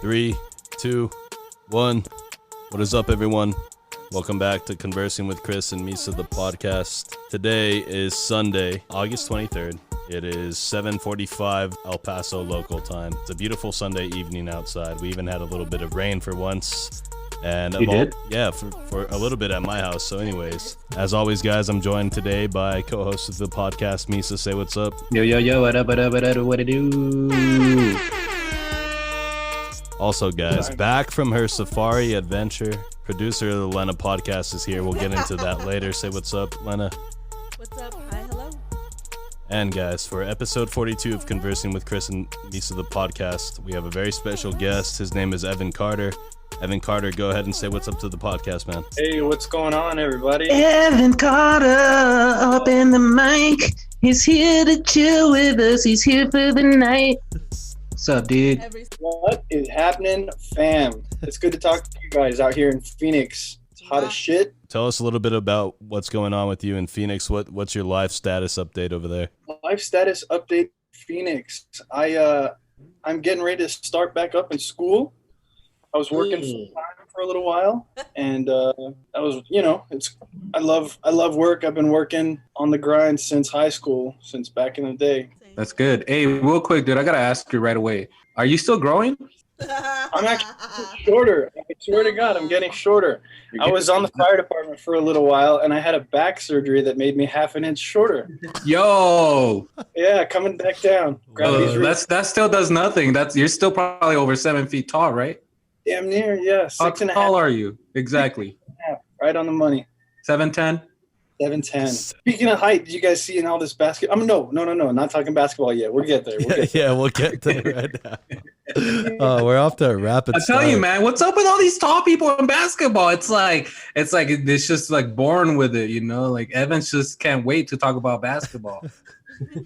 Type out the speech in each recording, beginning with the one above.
3, 2, 1. What is up, everyone? Welcome back to Conversing with Chris and Misa, the podcast. Today is Sunday, August 23rd. It is 7:45 El Paso local time. It's a beautiful Sunday evening outside. We even had a little bit of rain for once. And you did? Yeah, for a little bit at my house. So anyways, as always, guys, I'm joined today by co-host of the podcast, Misa. Say what's up. Yo, what up, what it do? Also, guys, back from her safari adventure, producer of the Lena podcast is here. We'll get into that later. Say what's up, Lena. What's up? Hi, hello. And guys, for episode 42 of Conversing with Chris and Misa, the podcast, we have a very special guest. His name is Evan Carter. Evan Carter, go ahead and say what's up to the podcast, man. Hey, what's going on, everybody? Evan Carter up in the mic. He's here to chill with us. He's here for the night. What's up, dude? What is happening, fam? It's good to talk to you guys out here in Phoenix. It's hot as shit. Tell us a little bit about what's going on with you in Phoenix. What's your life status update over there? Life status update, Phoenix. I'm getting ready to start back up in school. I was working full time for a little while, and I was, I love work. I've been working on the grind since high school, since back in the day. That's good. Hey, real quick, dude, I gotta ask you right away. Are you still growing? I'm actually shorter. I swear to God, I'm getting shorter. I was on the fire department for a little while, and I had a back surgery that made me half an inch shorter. Yo. Yeah, coming back down. That still does nothing. You're still probably over 7 feet tall, right? Damn near, yeah. How tall are you? Exactly. Right on the money. 7'10"? 7'10". Speaking of height, did you guys see in all this basketball? No. Not talking basketball yet. We'll get there. We'll get there right now. We're off to a rapid I tell you, man, what's up with all these tall people in basketball? It's like it's just like born with it, Like Evans just can't wait to talk about basketball.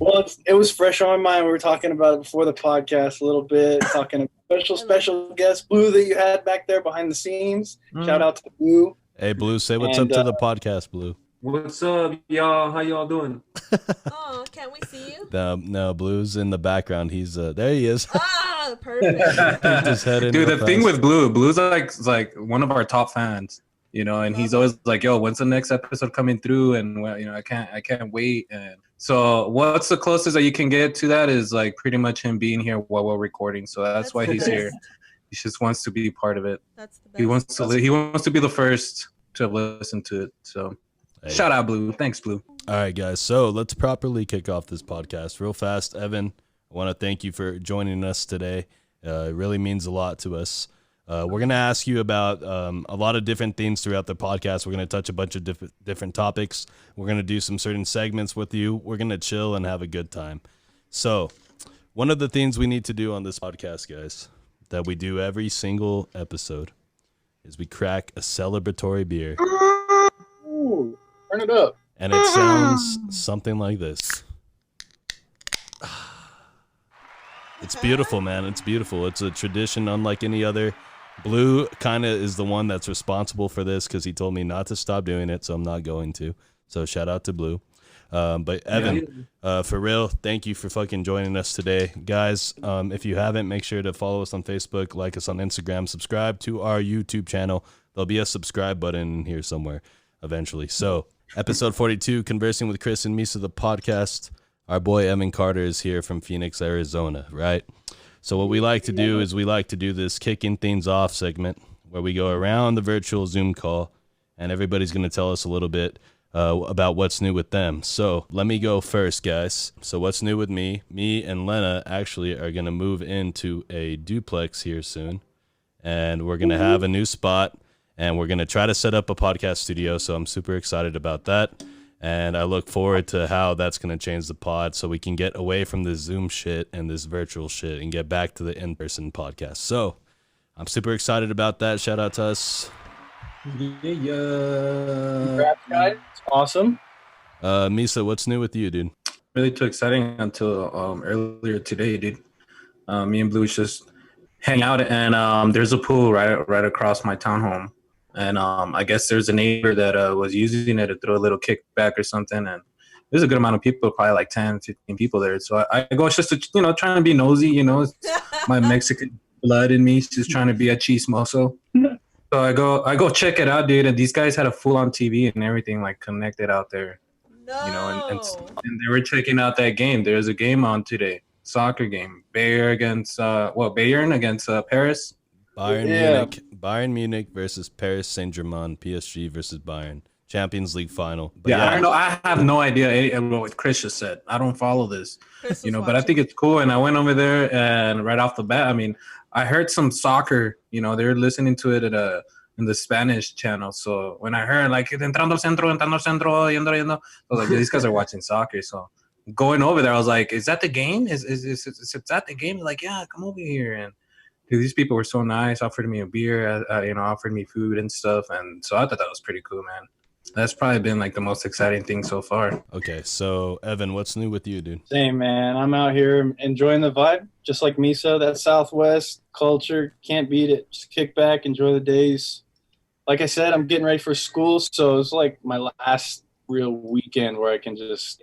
Well, it was fresh on my mind. We were talking about it before the podcast a little bit, talking about special guest Blue that you had back there behind the scenes. Shout out to Blue. Hey, Blue, say what's up to the podcast, Blue. What's up, y'all? How y'all doing? Oh, can't we see you? No, Blue's in the background. He's there. He is. Ah, perfect. Dude, the thing with Blue's like one of our top fans, and he's always like, "Yo, when's the next episode coming through?" And I can't wait. And so, what's the closest that you can get to that is like pretty much him being here while we're recording. So that's why he's here. He just wants to be part of it. That's the best. He wants to be the first to have listened to it. So. Hey. Shout out, Blue. Thanks, Blue. All right, guys. So let's properly kick off this podcast real fast. Evan, I want to thank you for joining us today. It really means a lot to us. We're going to ask you about a lot of different things throughout the podcast. We're going to touch a bunch of different topics. We're going to do some certain segments with you. We're going to chill and have a good time. So one of the things we need to do on this podcast, guys, that we do every single episode is we crack a celebratory beer. Ooh. Turn it up. And it sounds something like this. It's beautiful, man. It's beautiful. It's a tradition unlike any other. Blue kind of is the one that's responsible for this because he told me not to stop doing it, so I'm not going to. So shout out to Blue. But Evan, for real, thank you for fucking joining us today. Guys, if you haven't, make sure to follow us on Facebook, like us on Instagram, subscribe to our YouTube channel. There'll be a subscribe button in here somewhere eventually. So episode 42, Conversing with Chris and Misa, the podcast. Our boy Evan Carter is here from Phoenix, Arizona, right? So what we like to do is we like to do this kicking things off segment where we go around the virtual Zoom call and everybody's going to tell us a little bit about what's new with them. So let me go first, guys. So what's new with me? Me and Lena actually are going to move into a duplex here soon, and we're going to have a new spot. And we're going to try to set up a podcast studio, so I'm super excited about that. And I look forward to how that's going to change the pod so we can get away from this Zoom shit and this virtual shit and get back to the in-person podcast. So I'm super excited about that. Shout out to us. Yeah. Congrats, guys. It's awesome. Misa, what's new with you, dude? Really too exciting until earlier today, dude. Me and Blue just hang out, and there's a pool right across my townhome. And I guess there's a neighbor that was using it to throw a little kickback or something. And there's a good amount of people, probably like 10, 15 people there. So I go just to, trying to be nosy, it's my Mexican blood in me, just trying to be a chismoso. So I go check it out, dude. And these guys had a full on TV and everything like connected out there. No. You know, and they were checking out that game. There's a game on today, soccer game. Bayern against Paris. Bayern Munich versus Paris Saint-Germain. PSG versus Bayern. Champions League final. But I don't know. I have no idea what Chris just said. I don't follow this, but I think it's cool. And I went over there, and right off the bat, I mean, I heard some soccer. You know, they're listening to it in the Spanish channel. So when I heard like entrando centro, yendo, I was like, these guys are watching soccer. So going over there, I was like, is that the game? Is that the game? They're like, yeah, come over here. And dude, these people were so nice. Offered me a beer, offered me food and stuff. And so I thought that was pretty cool, man. That's probably been like the most exciting thing so far. Okay, so Evan, what's new with you, dude? Same, man. I'm out here enjoying the vibe, just like Misa. That Southwest culture, can't beat it. Just kick back, enjoy the days. Like I said, I'm getting ready for school, so it's like my last real weekend where I can just,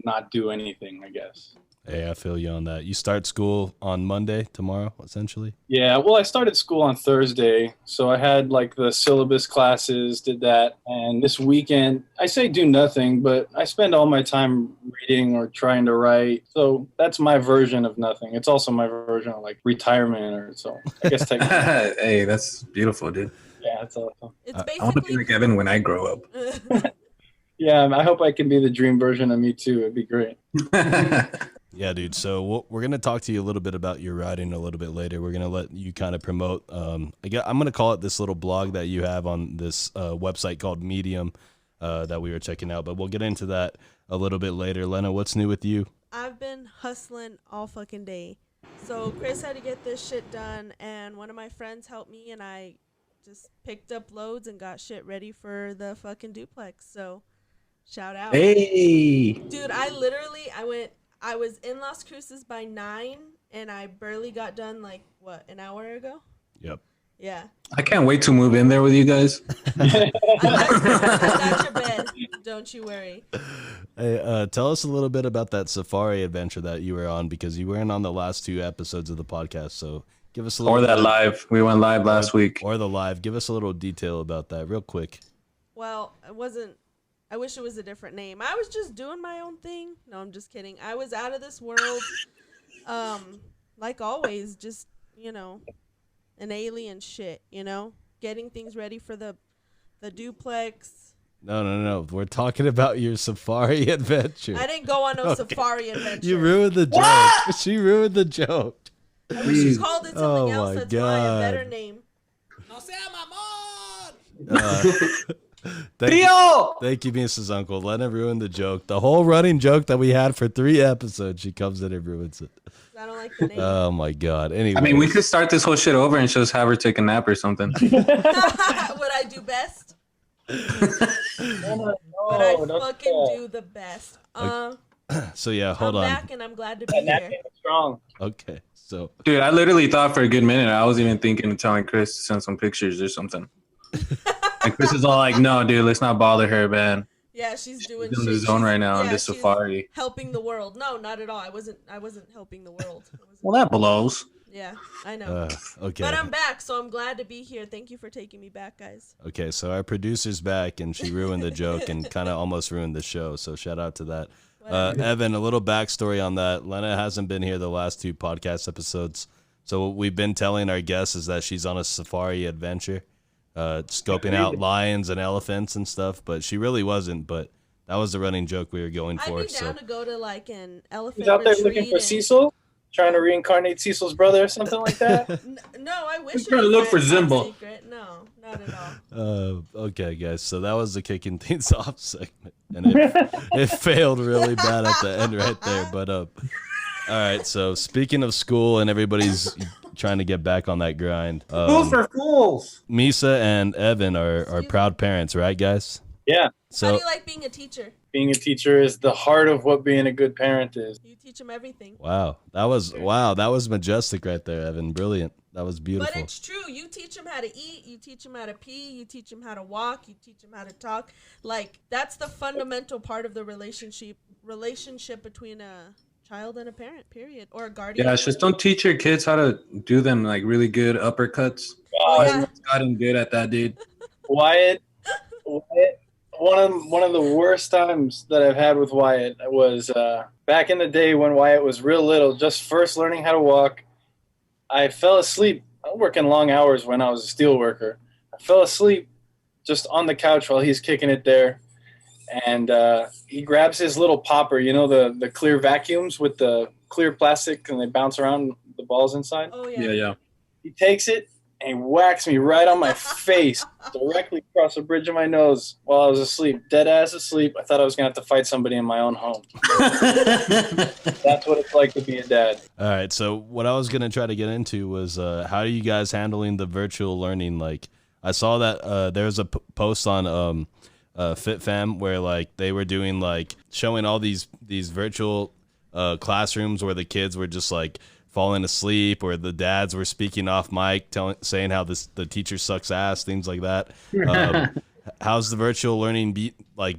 not do anything, I guess. Hey, I feel you on that. You start school on Monday, tomorrow, essentially? Yeah, well, I started school on Thursday, so I had like the syllabus classes, did that. And this weekend, I say do nothing, but I spend all my time reading or trying to write. So that's my version of nothing. It's also my version of like retirement, or so I guess technically. Hey, that's beautiful, dude. Yeah, that's awesome. It's basically I want to be like Evan when I grow up. Yeah, I hope I can be the dream version of me too. It'd be great. Yeah, dude. So we're going to talk to you a little bit about your writing a little bit later. We're going to let you kind of promote, I'm going to call it this little blog that you have on this website called Medium that we were checking out. But we'll get into that a little bit later. Lena, what's new with you? I've been hustling all fucking day. So Chris had to get this shit done, and one of my friends helped me, and I just picked up loads and got shit ready for the fucking duplex. So shout out. Hey. Dude, I was in Las Cruces by 9, and I barely got done, an hour ago? Yep. Yeah. I can't wait to move in there with you guys. I got your bed. Don't you worry. Hey, tell us a little bit about that safari adventure that you were on, because you weren't on the last 2 episodes of the podcast. So give us a little. Or that live. We went live last week. Or the live. Give us a little detail about that real quick. Well, I wish it was a different name. I was just doing my own thing. No, I'm just kidding. I was out of this world. Like always, just, an alien shit, getting things ready for the duplex. No. We're talking about your safari adventure. I didn't go on no safari adventure. You ruined the joke. What? She ruined the joke. I wish you called it something else. That's probably a better name. No sea mamón! Thank you, Mrs. Uncle. Let her ruin the joke. The whole running joke that we had for 3 episodes, she comes in and ruins it. I don't like the name. Oh my God. Anyway, I mean, we could start this whole shit over and just have her take a nap or something. What I do best? What I fucking do the best. So yeah, hold on. I'm back and I'm glad to be here. Strong. Okay, so dude, I literally thought for a good minute I was even thinking of telling Chris to send some pictures or something. And Chris is all like, "No, dude, let's not bother her, man." Yeah, she's doing in the zone right now on this safari. Helping the world. No, not at all. I wasn't helping the world. Well, that blows. Yeah, I know. Okay. But I'm back, so I'm glad to be here. Thank you for taking me back, guys. Okay, so our producer's back, and she ruined the joke and kind of almost ruined the show. So shout out to that. Evan, a little backstory on that. Lena hasn't been here the last 2 podcast episodes. So what we've been telling our guests is that she's on a safari adventure, scoping out lions and elephants and stuff. But she really wasn't. But that was the running joke we were going for. I'd be down to go to like an elephant He's out there looking for Cecil, trying to reincarnate Cecil's brother or something like that. No, I wish. He's trying to look for Zimbo. No, not at all. Okay, guys. So that was the kicking things off segment, and it failed really bad at the end right there. But all right. So speaking of school, and everybody's trying to get back on that grind. Fools for fools. Misa and Evan are proud parents, right, guys? Yeah. So how do you like being a teacher? Being a teacher is the heart of what being a good parent is. You teach them everything. Wow, that was majestic right there, Evan. Brilliant. That was beautiful. But it's true. You teach them how to eat. You teach them how to pee. You teach them how to walk. You teach them how to talk. Like, that's the fundamental part of the relationship between a child and a parent, period, or a guardian. Yeah, just don't teach your kids how to do them like really good uppercuts. Oh, yeah. I've gotten good at that, dude. Wyatt, one of the worst times that I've had with Wyatt was back in the day when Wyatt was real little, just first learning how to walk. I fell asleep. I was working long hours when I was a steel worker. I fell asleep just on the couch while he's kicking it there. And he grabs his little popper, you know, the clear vacuums with the clear plastic and they bounce around the balls inside. Oh yeah. Yeah. He takes it and he whacks me right on my face, directly across the bridge of my nose while I was asleep, dead ass asleep. I thought I was going to have to fight somebody in my own home. That's what it's like to be a dad. All right, so what I was gonna try to get into was how are you guys handling the virtual learning? Like, I saw that there's a post on FitFam where like they were doing like showing all these virtual classrooms where the kids were just like falling asleep, or the dads were speaking off mic, saying how the teacher sucks ass, things like that. How's the virtual learning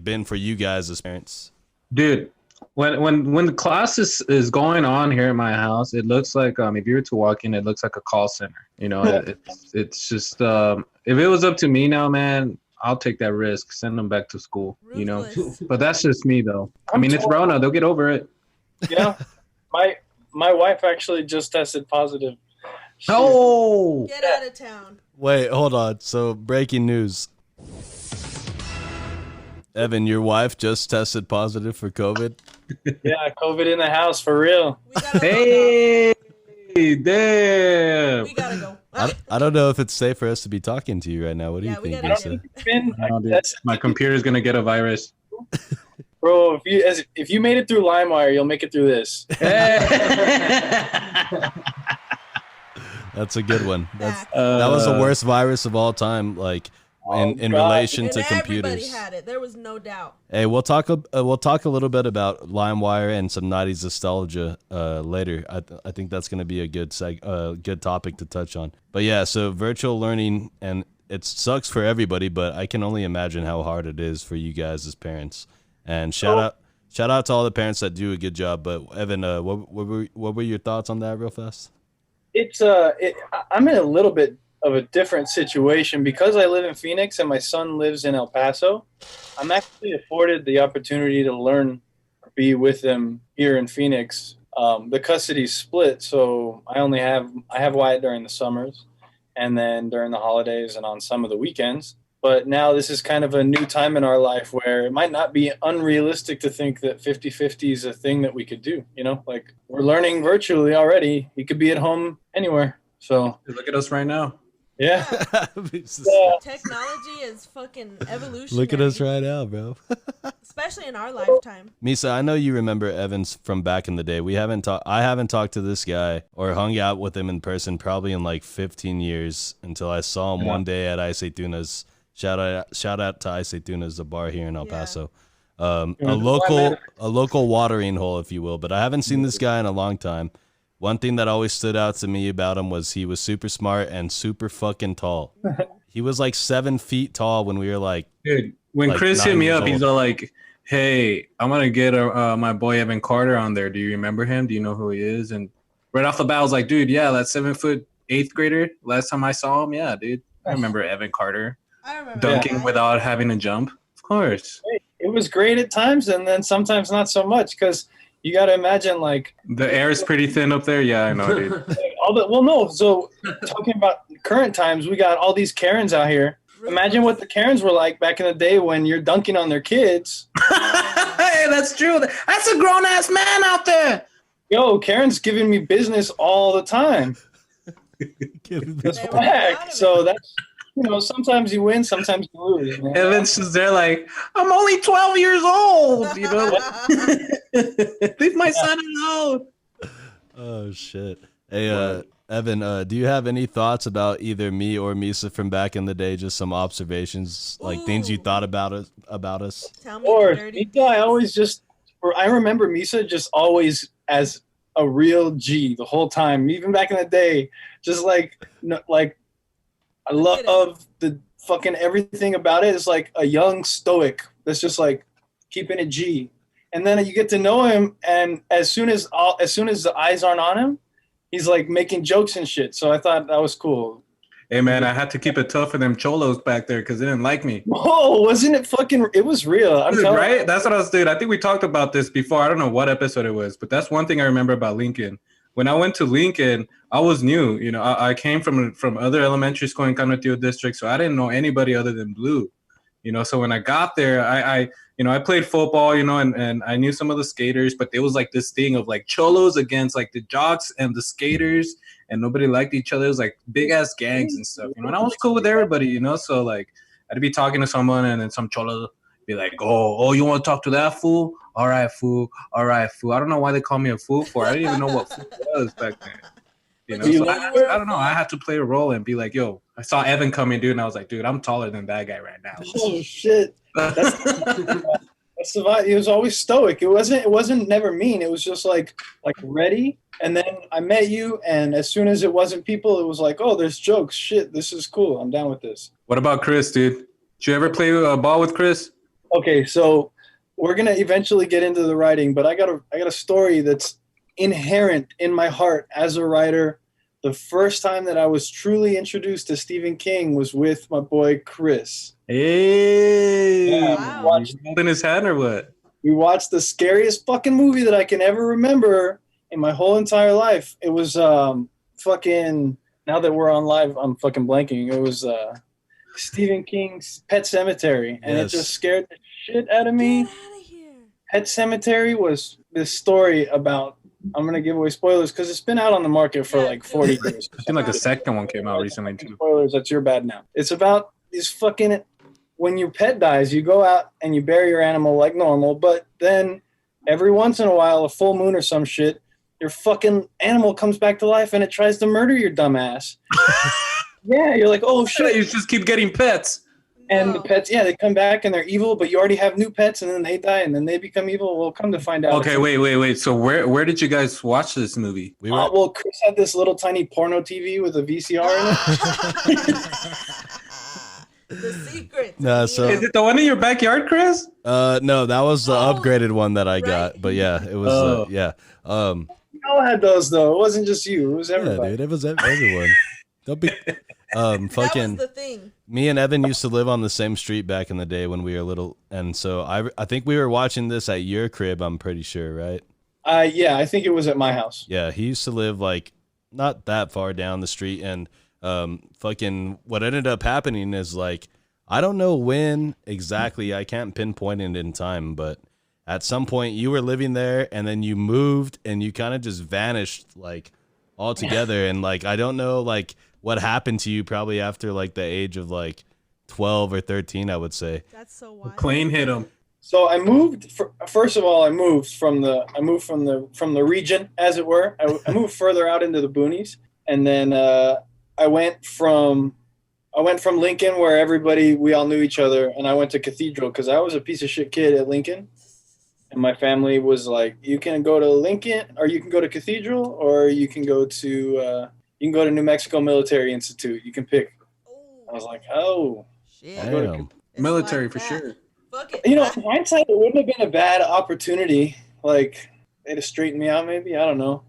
been for you guys as parents? Dude, when the class is going on here at my house, it looks like if you were to walk in, it looks like a call center. You know, it's just if it was up to me now, man, I'll take that risk, send them back to school. You know, but that's just me though. I mean, it's Rona, they'll get over it. Yeah, my wife actually just tested positive. Oh, Get out of town. Wait, hold on. So breaking news. Evan, your wife just tested positive for COVID. Yeah, COVID in the house for real. We gotta hey, go. damn. We gotta go. I don't know if it's safe for us to be talking to you right now. What do you think, Lisa? My computer's gonna get a virus. Bro, if you made it through LimeWire, you'll make it through this. That's a good one. That was the worst virus of all time. Like in relation And to computers. everybody had it. There was no doubt. Hey, we'll talk a little bit about LimeWire and some 90s nostalgia later. I think that's going to be a good topic to touch on. But yeah, so virtual learning, and it sucks for everybody, but I can only imagine how hard it is for you guys as parents. And shout out to all the parents that do a good job. But Evan, what were your thoughts on that, real fast? I'm in a little bit of a different situation because I live in Phoenix and my son lives in El Paso. I'm actually afforded the opportunity to learn, be with them here in Phoenix. The custody's split, so I have Wyatt during the summers, and then during the holidays and on some of the weekends. But now this is kind of a new time in our life where it might not be unrealistic to think that 50-50 is a thing that we could do. You know, like we're learning virtually already. You could be at home anywhere. So look at us right now. Yeah. Technology is fucking evolutionary. Look at us right now, bro. Especially in our lifetime. Misa, I know you remember Evans from back in the day. I haven't talked to this guy or hung out with him in person probably in like 15 years until I saw him one day at Ice Tunas. Shout out to Ice Tunas, a bar here in El Paso. A local watering hole, if you will. But I haven't seen this guy in a long time. One thing that always stood out to me about him was he was super smart and super fucking tall. He was like 7 feet tall when we were like, dude. When Chris hit me up, he's all like, "Hey, I'm gonna get my boy Evan Carter on there. Do you remember him? Do you know who he is?" And right off the bat, I was like, "Dude, yeah, that 7 foot 8th grader. Last time I saw him, yeah, dude, I remember Evan Carter dunking without having to jump. Of course, it was great at times, and then sometimes not so much because." You got to imagine, like... The air is pretty thin up there? Yeah, I know, dude. So talking about current times, we got all these Karens out here. Imagine what the Karens were like back in the day when you're dunking on their kids. Hey, that's true. That's a grown-ass man out there. Yo, Karen's giving me business all the time. That's whack. So that's... You know, sometimes you win, sometimes you lose. Man. Evan's just there like, I'm only 12 years old, you know? Leave my son alone. Oh, shit. Hey, Evan, do you have any thoughts about either me or Misa from back in the day? Just some observations, like things you thought about us? Tell me. Or Misa, I remember Misa just always as a real G the whole time, even back in the day. Just like I love the fucking everything about it. It's like a young stoic that's just like keeping it G. and then you get to know him, and as soon as the eyes aren't on him, he's like making jokes and shit. So I thought that was cool. Hey man, I had to keep it tough for them cholos back there because they didn't like me. Whoa, wasn't it fucking? It was real. I'm telling right? you. That's what I was doing. I think we talked about this before. I don't know what episode it was, but that's one thing I remember about Lincoln. When I went to Lincoln, I was new. You know, I came from other elementary school in Canutillo district, so I didn't know anybody other than Blue. You know, so when I got there, I played football, you know, and I knew some of the skaters, but there was like this thing of like cholos against like the jocks and the skaters, and nobody liked each other. It was like big ass gangs and stuff, you know, and I was cool with everybody, you know, so like I'd be talking to someone and then some cholo be like, oh, you want to talk to that fool? All right, fool. I don't know why they call me a fool for. I didn't even know what fool was back then. You know, so I don't know. I had to play a role and be like, yo, I saw Evan coming, dude, and I was like, dude, I'm taller than that guy right now. Oh shit. That's the vibe. He was always stoic. It wasn't never mean. It was just like ready. And then I met you, and as soon as it wasn't people, it was like, oh, there's jokes. Shit, this is cool. I'm down with this. What about Chris, dude? Did you ever play ball with Chris? Okay, so we're gonna eventually get into the writing, but I got a story that's inherent in my heart as a writer. The first time that I was truly introduced to Stephen King was with my boy Chris. Hey, wow. Holding his hand or what? We watched the scariest fucking movie that I can ever remember in my whole entire life. It was fucking. Now that we're on live, I'm fucking blanking. It was Stephen King's Pet Sematary, and it just scared the shit out of me. Get out of here. Pet Sematary was this story about. I'm gonna give away spoilers because it's been out on the market for like 40 years. I think like the second one came out recently too. Spoilers, that's your bad now. It's about these fucking. When your pet dies, you go out and you bury your animal like normal, but then every once in a while, a full moon or some shit, your fucking animal comes back to life and it tries to murder your dumb ass. Yeah, you're like, oh shit. You just keep getting pets. And the pets, they come back and they're evil, but you already have new pets and then they die and then they become evil. Well, come to find out. Okay, wait. So where did you guys watch this movie? Well, Chris had this little tiny porno TV with a VCR in it. The secret. No, so is it the one in your backyard, Chris? No, that was the upgraded one that I got. But yeah, it was. Yeah. We all had those though. It wasn't just you. It was everybody. Yeah, dude, it was everyone. Don't be. That Fucking. was the thing. Me and Evan used to live on the same street back in the day when we were little, and so I think we were watching this at your crib. I'm pretty sure, right? Yeah, I think it was at my house. Yeah, he used to live like not that far down the street, and fucking what ended up happening is like I don't know when exactly. I can't pinpoint it in time, but at some point you were living there, and then you moved, and you kind of just vanished like altogether, and like I don't know like what happened to you probably after like the age of like 12 or 13, I would say. That's so wild. Plane hit him. So I moved. First of all, I moved from the region, as it were. I moved further out into the boonies, and then I went from Lincoln, where we all knew each other, and I went to Cathedral because I was a piece of shit kid at Lincoln, and my family was like, "You can go to Lincoln, or you can go to Cathedral, or you can go to New Mexico Military Institute. You can pick." I was like, "Oh, shit. Damn. Military like for that. sure. Fuck it. in hindsight, it wouldn't have been a bad opportunity. Like they'd have straightened me out, maybe. I don't know,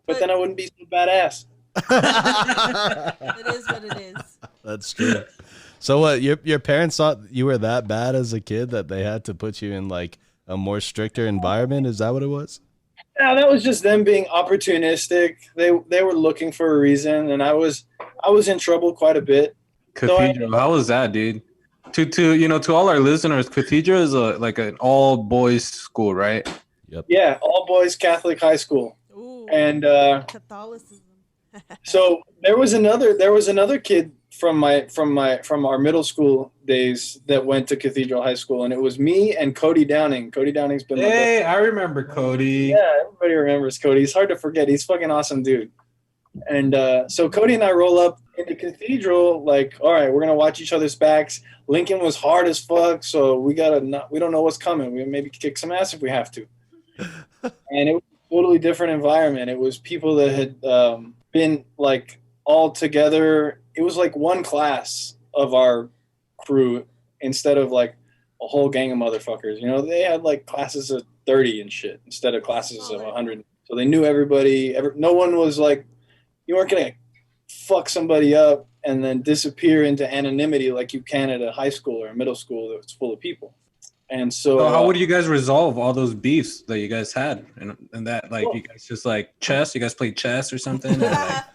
but then I wouldn't be so badass." It is what it is. That's true. So what? Your parents thought you were that bad as a kid that they had to put you in like a more stricter environment? Is that what it was? No, that was just them being opportunistic. They were looking for a reason, and I was in trouble quite a bit. Cathedral, how was that, dude? To all our listeners, Cathedral is like an all boys school, right? Yep. Yeah, all boys Catholic high school. Ooh, And Catholicism. so there was another kid from our middle school days that went to Cathedral High School, and it was me and Cody Downing. Cody Downing's been Hey, I remember Cody. Yeah, everybody remembers Cody. He's hard to forget. He's a fucking awesome dude. And so Cody and I roll up into Cathedral, like, all right, we're gonna watch each other's backs. Lincoln was hard as fuck, so we don't know what's coming. We maybe kick some ass if we have to. And it was a totally different environment. It was people that had been like all together. It was like one class of our crew instead of like a whole gang of motherfuckers. You know, they had like classes of 30 and shit instead of classes of 100. So they knew everybody. No one was like, you weren't gonna fuck somebody up and then disappear into anonymity like you can at a high school or a middle school that's full of people. And so how would you guys resolve all those beefs that you guys had? And that, like, you guys just like chess? You guys played chess or something? Or like...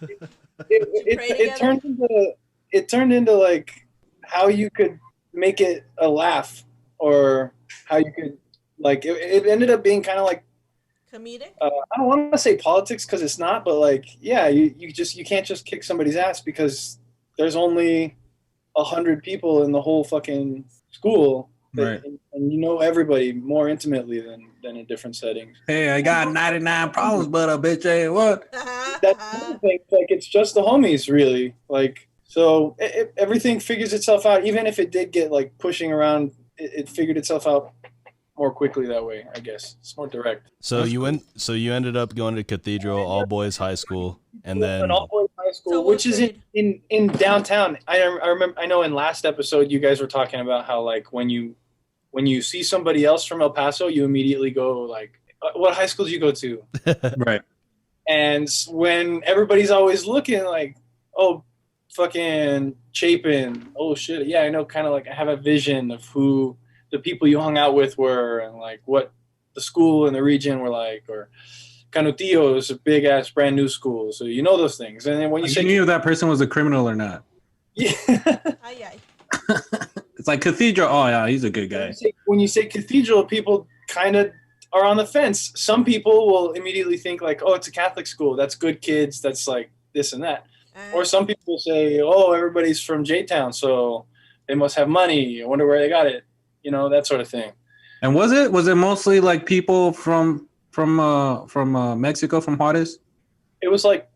it turned into like how you could make it a laugh, or how you could like it ended up being kind of like comedic. I don't want to say politics because it's not, but like, yeah, you can't just kick somebody's ass because there's only 100 people in the whole fucking school. Right. And you know everybody more intimately than in different settings. Hey, I got 99 problems, but a bitch ain't what? That's the thing. Like, it's just the homies, really. Like, so everything figures itself out. Even if it did get like pushing around, it figured itself out more quickly that way. I guess it's more direct. So you ended up going to Cathedral all boys high school, and then an all boys high school, So which is grade? in downtown. I remember. I know in last episode you guys were talking about how like when you see somebody else from El Paso, you immediately go like, "What high school did you go to?" Right. And when everybody's always looking like, "Oh, fucking Chapin. Oh shit, yeah, I know." Kind of like I have a vision of who the people you hung out with were, and like what the school and the region were like, or Canutillo is a big ass brand new school, so you know those things. And then when you say knew if that person was a criminal or not. yeah, Aye. It's like Cathedral. Oh yeah, he's a good guy. when you say Cathedral, people kind of are on the fence. Some people will immediately think like, oh, it's a Catholic school. That's good kids. That's like this and that. Or some people say, oh, everybody's from J-Town, so they must have money. I wonder where they got it. You know, that sort of thing. And was it mostly like people from Mexico, from Juarez? It was like,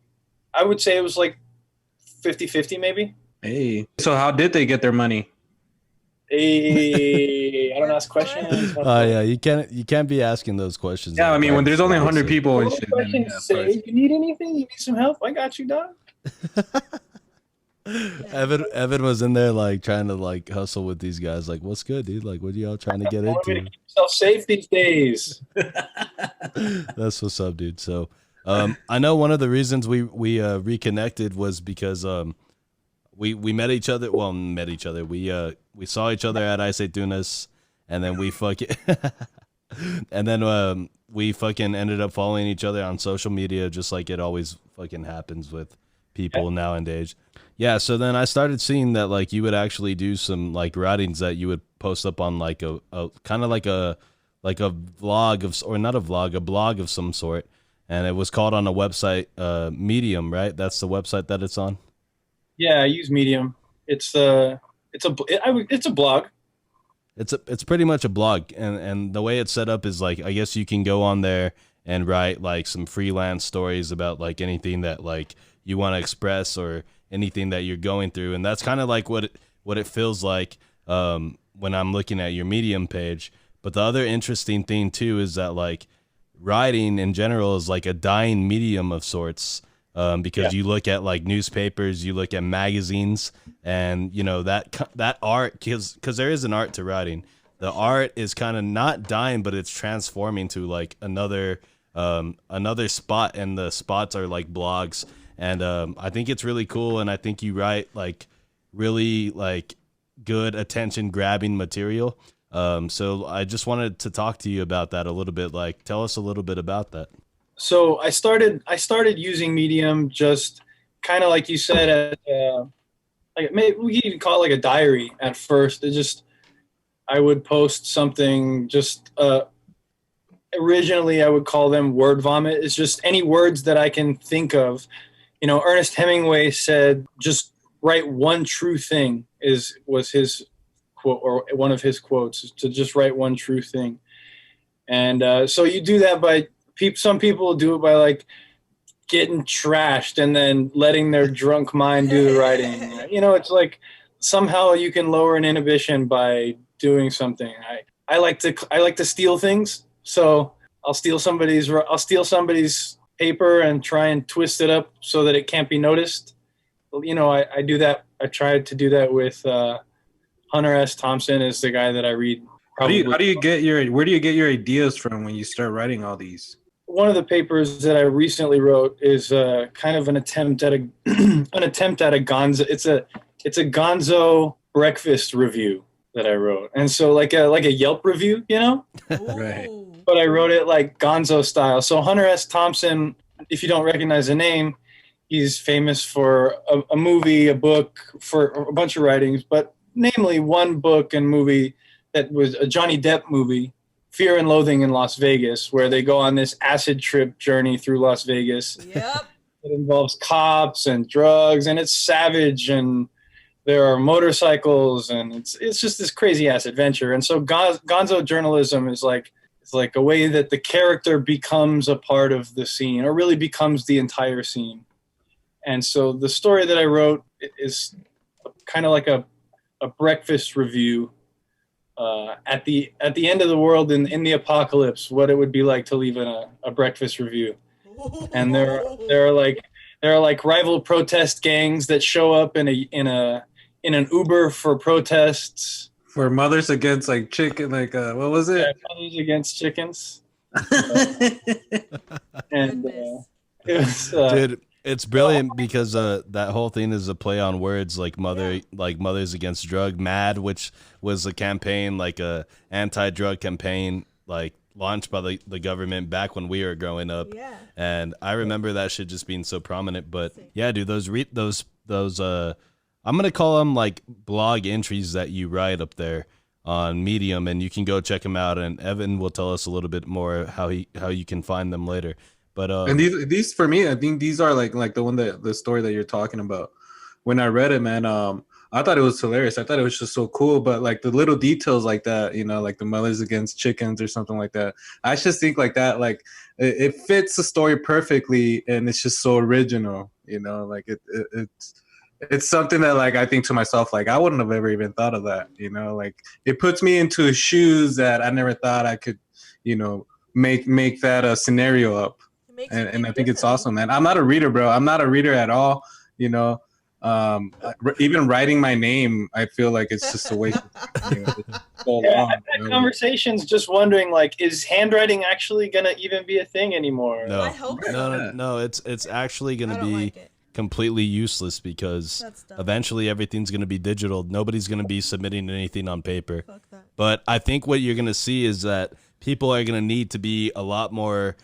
I would say it was like 50-50 maybe. Hey, so how did they get their money? Hey, I don't ask questions. oh yeah, you can't be asking those questions. Yeah, I mean, when there's only 100 people and Well, shit. questions Then, say, you need anything? You need some help? I got you, dog. Evan was in there like trying to like hustle with these guys. Like, what's good, dude? Like, what are y'all trying to get I want me to into? keep yourself safe these days. That's what's up, dude. So, I know one of the reasons we reconnected was because we met each other. Well, met each other. We saw each other at Aceitunas, and then we we fucking ended up following each other on social media, just like it always fucking happens with people nowadays. Yeah, so then I started seeing that like you would actually do some like writings that you would post up on like a kind of like a vlog of, or not a vlog, a blog of some sort, and it was called on a website, Medium, right? That's the website that it's on. Yeah, I use Medium. It's a blog. It's pretty much a blog, and the way it's set up is like, I guess you can go on there and write like some freelance stories about like anything that like you want to express or anything that you're going through, and that's kind of like what it feels like when I'm looking at your Medium page. But the other interesting thing too is that like writing in general is like a dying medium of sorts, because you look at like newspapers, you look at magazines, and you know that art, because there is an art to writing. The art is kind of not dying, but it's transforming to like another spot, and the spots are like blogs. And I think it's really cool, and I think you write like really like good attention grabbing material. So I just wanted to talk to you about that a little bit. Like, tell us a little bit about that. So I started using Medium just kind of like you said, like maybe we could even call it like a diary at first. It just, I would post something just originally I would call them word vomit. It's just any words that I can think of. You know, Ernest Hemingway said, just write one true thing was his quote, or one of his quotes, to just write one true thing. And so you do that by, some people do it by like getting trashed and then letting their drunk mind do the writing. You know, it's like somehow you can lower an inhibition by doing something. I like to steal things. So I'll steal somebody's paper and try and twist it up so that it can't be noticed. You know, I do that. I tried to do that with Hunter S. Thompson is the guy that I read probably. How do you get where do you get your ideas from when you start writing all these? One of the papers that I recently wrote is kind of an attempt at a Gonzo. It's a Gonzo breakfast review that I wrote, and so like a Yelp review, you know. Right. But I wrote it like Gonzo style. So Hunter S. Thompson, if you don't recognize the name, he's famous for a movie, a book, for a bunch of writings, but namely one book and movie that was a Johnny Depp movie, Fear and Loathing in Las Vegas, where they go on this acid trip journey through Las Vegas. Yep. It involves cops and drugs, and it's savage, and there are motorcycles, and it's just this crazy ass adventure. And so Gonzo journalism is like a way that the character becomes a part of the scene, or really becomes the entire scene. And so the story that I wrote is kind of like a breakfast review at the end of the world, in the apocalypse, what it would be like to leave in a breakfast review. And there are like rival protest gangs that show up in an Uber for protests. For mothers against like chicken, like what was it? Yeah, mothers against chickens. And it was, dude, it's brilliant because that whole thing is a play on words, like mothers against drug. MAD, which was a campaign, like a anti-drug campaign, like launched by the government back when we were growing up. Yeah. And I remember that shit just being so prominent. But yeah, dude, those I'm gonna call them like blog entries that you write up there on Medium, and you can go check them out. And Evan will tell us a little bit more how you can find them later. But and these for me, I think these are like the story that you're talking about. When I read it, man, I thought it was hilarious. I thought it was just so cool. But like the little details like that, you know, like the mothers against chickens or something like that. I just think like that, like it fits the story perfectly, and it's just so original. You know, like it's something that like I think to myself, like I wouldn't have ever even thought of that. You know, like it puts me into shoes that I never thought I could, you know, make that a scenario up. And I think it's awesome, man. I'm not a reader, bro. I'm not a reader at all. You know, even writing my name, I feel like it's just a waste of, you know, so long, I've had conversations just wondering, like, is handwriting actually gonna even be a thing anymore? No, I hope so. no. It's actually gonna be completely useless because eventually everything's gonna be digital. Nobody's gonna be submitting anything on paper. Fuck that. But I think what you're gonna see is that people are gonna need to be a lot more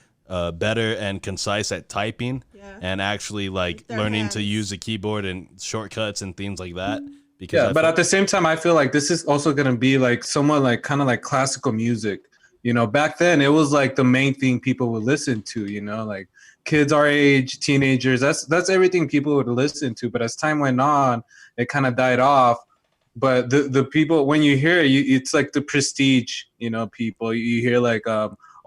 better and concise at typing, and actually like learning to use a keyboard and shortcuts and things like that. Because but at the same time, I feel like this is also going to be like somewhat like kind of like classical music. You know, back then it was like the main thing people would listen to, you know, like kids our age, teenagers, that's everything people would listen to. But as time went on, it kind of died off. But the people, when you hear it, it's like the prestige, you know, people. You hear like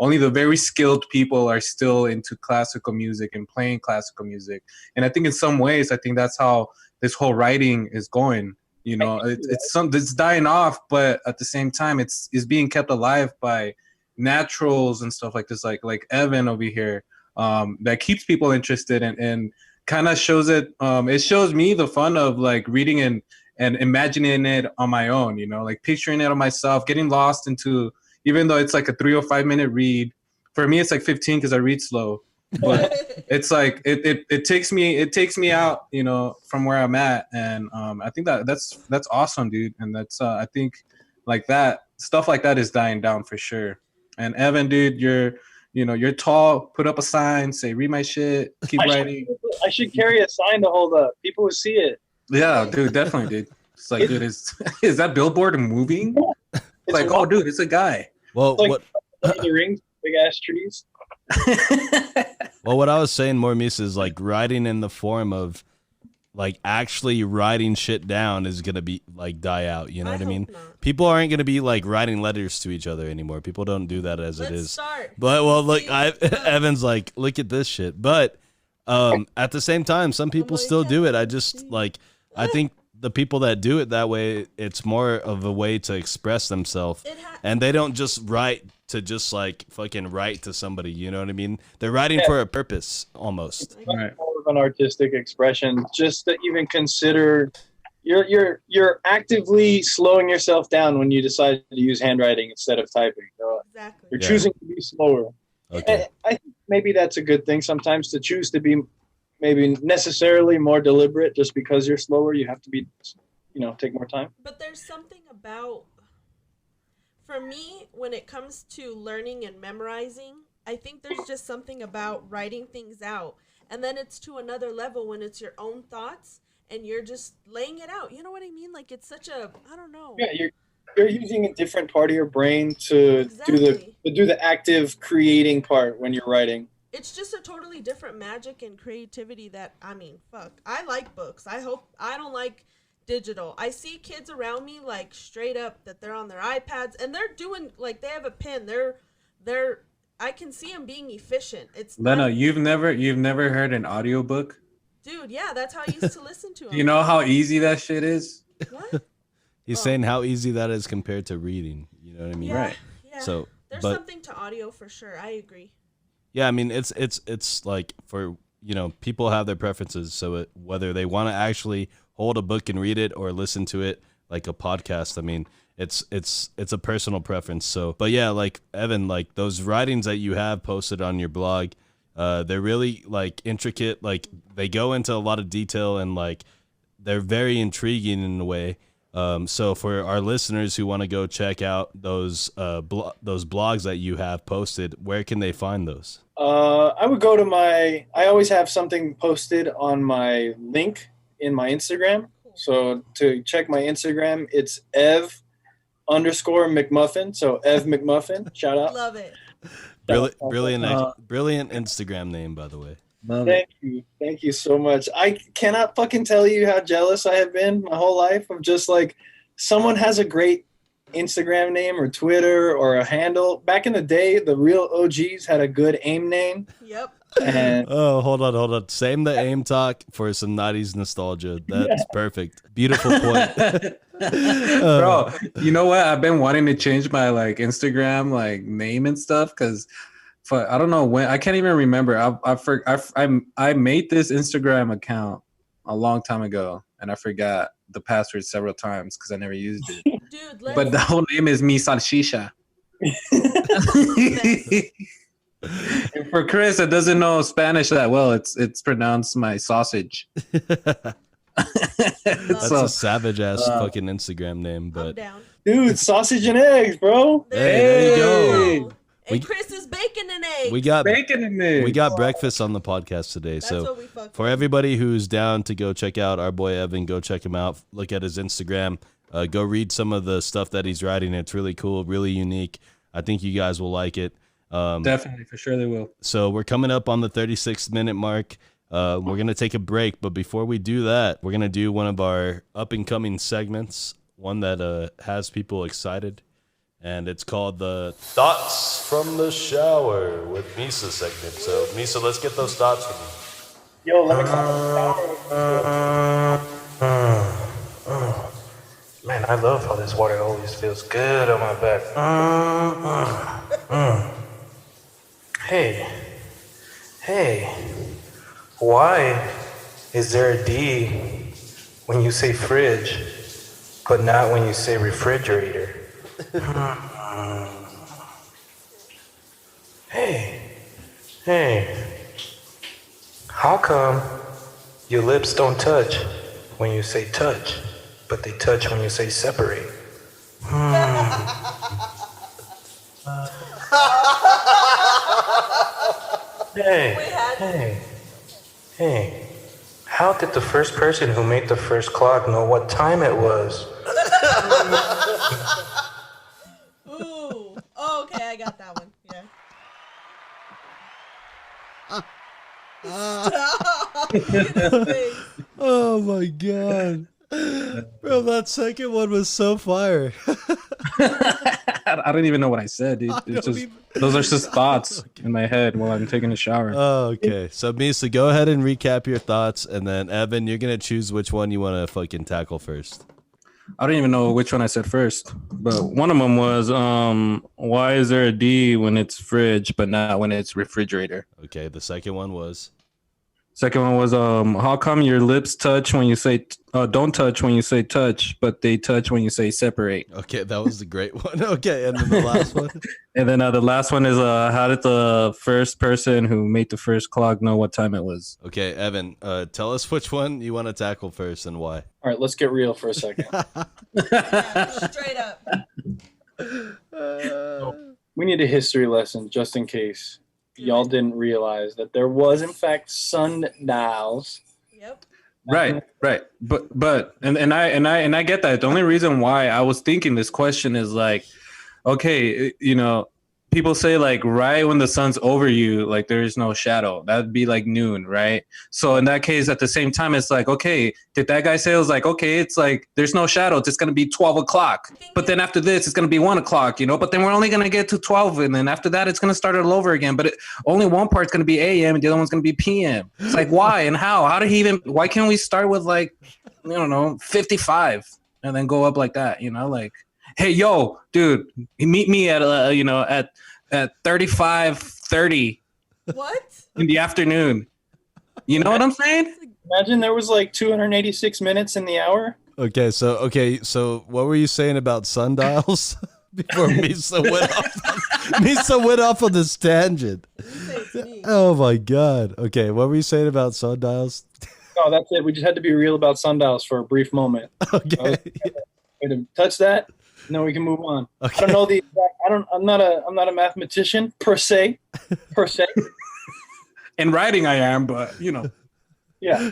only the very skilled people are still into classical music and playing classical music. And I think in some ways, I think that's how this whole writing is going. You know, it's dying off, but at the same time, it's being kept alive by naturals and stuff like this, like Evan over here, that keeps people interested and kind of shows it. It shows me the fun of like reading and imagining it on my own. You know, like picturing it on myself, getting lost into. Even though it's like a 3 or 5 minute read, for me it's like 15 because I read slow. But it's like it takes me out, you know, from where I'm at, and I think that's awesome, dude. And that's I think like that stuff like that is dying down for sure. And Evan, dude, you're tall. Put up a sign, say read my shit. Keep writing. I should carry a sign to hold up. People would see it. Yeah, dude, definitely, dude. It's like, dude, is that billboard moving? It's like, oh, dude, it's a guy. Well, like, what? The rings, big ass trees. Well, what I was saying more, Misa, is like writing in the form of like actually writing shit down is gonna be like die out. You know what I mean? Not. People aren't gonna be like writing letters to each other anymore. People don't do that as it is. Start. But well, look, Evan's like, look at this shit. But at the same time, some people still do it. I think the people that do it that way, it's more of a way to express themselves, and they don't just write to just like fucking write to somebody. You know what I mean? They're writing for a purpose almost. More of an artistic expression, just to even consider, you're actively slowing yourself down when you decide to use handwriting instead of typing. Exactly. You're choosing to be slower. Okay. And I think maybe that's a good thing sometimes, to choose to be maybe necessarily more deliberate. Just because you're slower, you have to be, take more time. But there's something about, for me, when it comes to learning and memorizing, I think there's just something about writing things out. And then it's to another level when it's your own thoughts and you're just laying it out. You know what I mean? Like, it's such a, I don't know. Yeah, you're using a different part of your brain to do the active creating part when you're writing. It's just a totally different magic and creativity that, I mean, fuck. I like books. I don't like digital. I see kids around me, like, straight up that they're on their iPads and they're doing, like, they have a pen. They're I can see them being efficient. It's Lena, you've never heard an audiobook? Dude, yeah, that's how I used to listen to them. Do you know how easy that shit is? What? He's saying how easy that is compared to reading. You know what I mean? Yeah, Right. Yeah. So, there's but something to audio for sure. I agree. yeah, I mean, it's like for, people have their preferences. So whether they want to actually hold a book and read it or listen to it like a podcast, I mean, it's a personal preference. So, but yeah, like Evan, like those writings that you have posted on your blog, they're really like intricate. Like they go into a lot of detail and like they're very intriguing in a way. So for our listeners who want to go check out those blogs that you have posted, where can they find those? I would go to I always have something posted on my link in my Instagram. So to check my Instagram, it's Ev_McMuffin. So Ev McMuffin, shout out. Love it. Brilliant Instagram name, by the way. Thank you so much. I cannot fucking tell you how jealous I have been my whole life of just like someone has a great Instagram name or Twitter or a handle. Back in the day, the real OGs had a good AIM name. Yep. And oh, hold on. Same the AIM talk for some 90s nostalgia. That's perfect. Beautiful point. Bro, you know what? I've been wanting to change my like Instagram like name and stuff because I don't know when. I can't even remember. I made this Instagram account a long time ago and I forgot the password several times because I never used it. Dude, but the whole name is Mi Salchicha. And for Chris that doesn't know Spanish that well, it's pronounced my sausage. That's a savage ass fucking Instagram name, but dude, sausage and eggs, bro. There you go. And Chris is bacon and eggs. We got bacon and eggs. We got breakfast on the podcast today. That's so what we for everybody who's down to go check out our boy Evan, go check him out. Look at his Instagram. Go read some of the stuff that he's writing. It's really cool, really unique. I think you guys will like it. Definitely, for sure they will. So we're coming up on the 36-minute mark. We're going to take a break, but before we do that, we're going to do one of our up-and-coming segments, one that has people excited, and it's called the Thoughts from the Shower with Misa segment. So, Misa, let's get those thoughts from you. Yo, let me Man, I love how this water always feels good on my back. Hey, why is there a D when you say fridge, but not when you say refrigerator? Hey, how come your lips don't touch when you say touch, but they touch when you say separate? Hey, how did the first person who made the first clock know what time it was? Ooh. Oh, okay, I got that one. Yeah. Oh my god. Bro, that second one was so fire. I don't even know what I said, dude. Those are just thoughts in my head while I'm taking a shower. Oh, okay. So, Misa, go ahead and recap your thoughts, and then, Evan, you're going to choose which one you want to fucking tackle first. I don't even know which one I said first, but one of them was, why is there a D when it's fridge, but not when it's refrigerator? Okay, the second one was? Second one was how come your lips touch when you say don't touch when you say touch, but they touch when you say separate? Okay, that was the great one. Okay, and then the last one. And then the last one is how did the first person who made the first clock know what time it was? Okay, Evan, tell us which one you want to tackle first and why. All right, let's get real for a second. Yeah, straight up. We need a history lesson just in case y'all didn't realize that there was in fact sundials. Yep. Right. But I get that. The only reason why I was thinking this question is like, okay, you know, people say like right when the sun's over you, like there is no shadow. That'd be like noon, right? So in that case, at the same time, it's like, okay, did that guy say it was like, okay, it's like there's no shadow. It's gonna be 12 o'clock. But then after this, it's gonna be 1 o'clock, you know. But then we're only gonna get to 12, and then after that, it's gonna start all over again. But only one part's gonna be AM, and the other one's gonna be PM. It's like why and how? How did he even? Why can't we start with like, I don't know, 55, and then go up like that? You know, like. Hey, yo, dude, meet me at at 35:30 What? in the afternoon. You know what I'm saying? Imagine there was like 286 minutes in the hour. Okay, so what were you saying about sundials before Misa went off? Misa went off on this tangent. You say it's me. Oh my god. Okay, what were you saying about sundials? No, that's it. We just had to be real about sundials for a brief moment. Okay. Way to touch that, and then we can move on. Okay. I don't know the exact. I'm not a mathematician per se. In writing, I am, but you know. Yeah.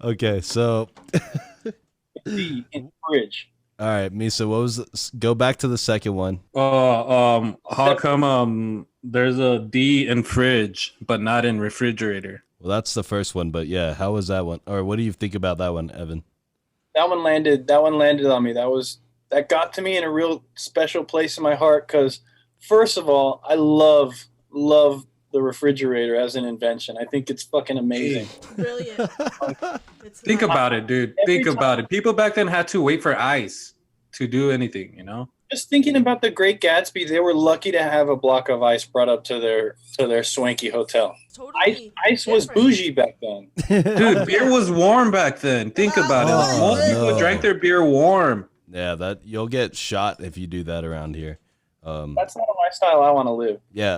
Okay, so D in fridge. all right, Misa, what was go back to the second one. How come there's a D in fridge but not in refrigerator? Well, that's the first one, but yeah, how was that one? Or what do you think about that one, Evan? That one landed on me. That got to me in a real special place in my heart because, first of all, I love the refrigerator as an invention. I think it's fucking amazing. Brilliant. It's Think not. about it, dude. Think about it. People back then had to wait for ice to do anything, you know? Just thinking about the Great Gatsby, they were lucky to have a block of ice brought up to their swanky hotel. Totally Ice was different. bougie back then. Dude, beer was warm back then. Think about it. Oh, Most people no. drank their beer warm. Yeah, that you'll get shot if you do that around here. That's not a lifestyle I want to live. Yeah.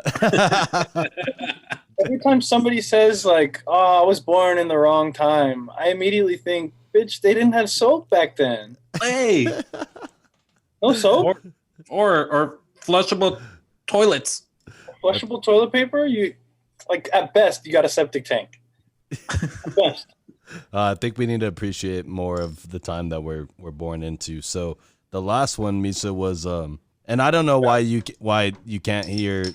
Every time somebody says like, "Oh, I was born in the wrong time," I immediately think, "Bitch, they didn't have soap back then. Hey, No soap, or flushable toilets. flushable toilet paper. You like at best you got a septic tank. At best." I think we need to appreciate more of the time that we're born into. So the last one, Misa, was and I don't know why you can't hear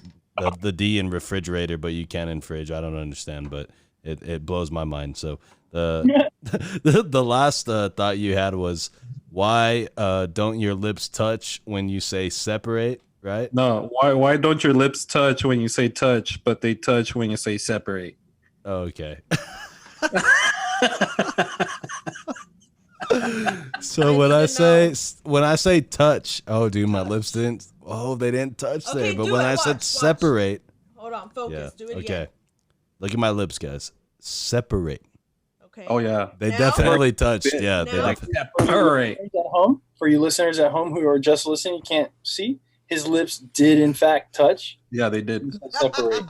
the D in refrigerator, but you can in fridge. I don't understand, but it blows my mind. So the last thought you had was why don't your lips touch when you say separate? Right? No, why don't your lips touch when you say touch, but they touch when you say separate? Okay. So when I say touch, oh dude, my lips didn't. Oh, they didn't touch Okay, there. But do when it. I said Watch. separate, Hold on, focus. yeah, Do it okay. again. Look at my lips, guys. Separate. Okay. Oh yeah, They Now? definitely touched. Yeah, they Now? definitely. separate. For you listeners at home who are just listening, you can't see. His lips did in fact touch. Yeah, they did Separate.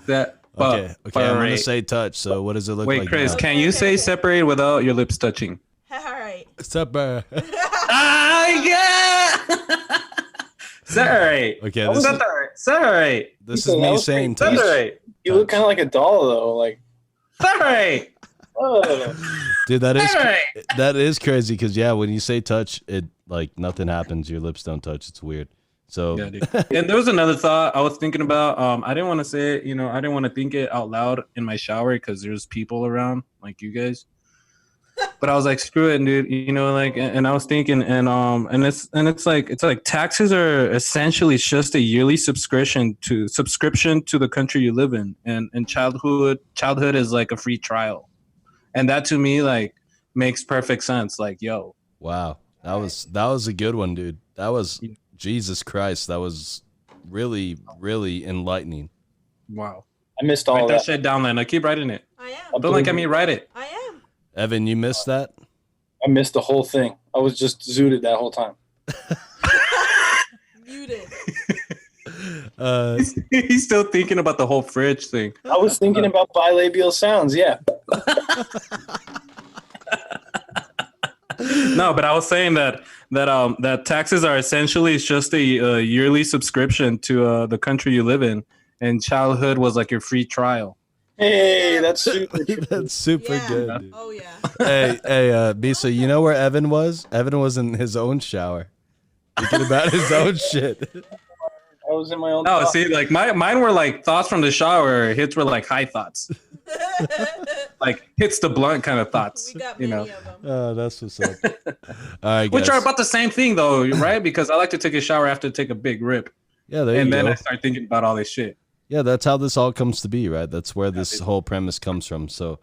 that. Okay, I'm gonna Separate. say touch. So what does it look Wait, like? Chris, now? can you say separate without your lips touching? All right. Separate. Yeah. Separate. Okay, this is, Separate. this is That me was saying pretty touch. Separate. You look kind of like a doll though. Like, Separate. oh. Dude, that is Separate. crazy because yeah, when you say touch, it like nothing happens. Your lips don't touch. It's weird. So Yeah, dude. And there was another thought I was thinking about. I didn't want to say it, I didn't want to think it out loud in my shower because there's people around like you guys. But I was like, screw it, dude. And I was thinking, and it's like taxes are essentially just a yearly subscription to the country you live in, and childhood is like a free trial, and that to me like makes perfect sense. Like, yo, wow, that was a good one, dude. That was Jesus Christ. That was really, really enlightening. wow. I missed all Write that that. shit down, Lena. Keep writing it. I am. Don't look at me. Write it. I am. Evan, you missed that? I missed the whole thing. I was just zooted that whole time. Muted. He's still thinking about the whole fridge thing. I was thinking about bilabial sounds. Yeah. No, but I was saying that taxes are essentially just a yearly subscription to the country you live in, and childhood was like your free trial. Hey, that's super. That's super Yeah. good. Dude. Oh yeah. Hey, Bisa, you know where Evan was? Evan was in his own shower, thinking about his own shit. I was in my own. Oh, thought. see, like mine were like thoughts from the shower. Hits were like high thoughts, like hits the blunt kind of thoughts. We got You many know, of them. Oh, that's what's up. All right, which guys. are about the same thing though, right? Because I like to take a shower after take a big rip, Yeah, there you and then go. I start thinking about all this shit. Yeah, that's how this all comes to be, right? That's where this whole premise comes from. So,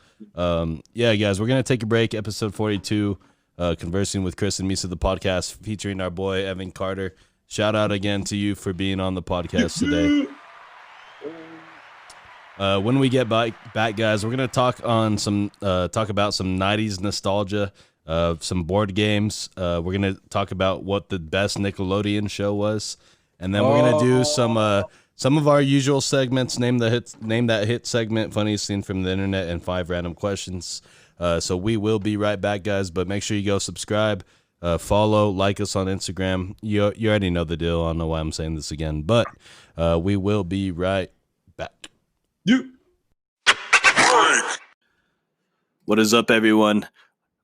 yeah, guys, we're going to take a break. Episode 42, Conversing with Chris and Misa, the podcast featuring our boy, Evan Carter. Shout out again to you for being on the podcast today. When we get back, guys, we're going to talk about some 90s nostalgia, some board games. We're going to talk about what the best Nickelodeon show was. And then we're going to do some of our usual segments, name that hit segment, funniest scene from the internet, and 5 random questions. So we will be right back, guys, but make sure you go subscribe, follow, like us on Instagram. You already know the deal. I don't know why I'm saying this again, but we will be right back. What is up, everyone?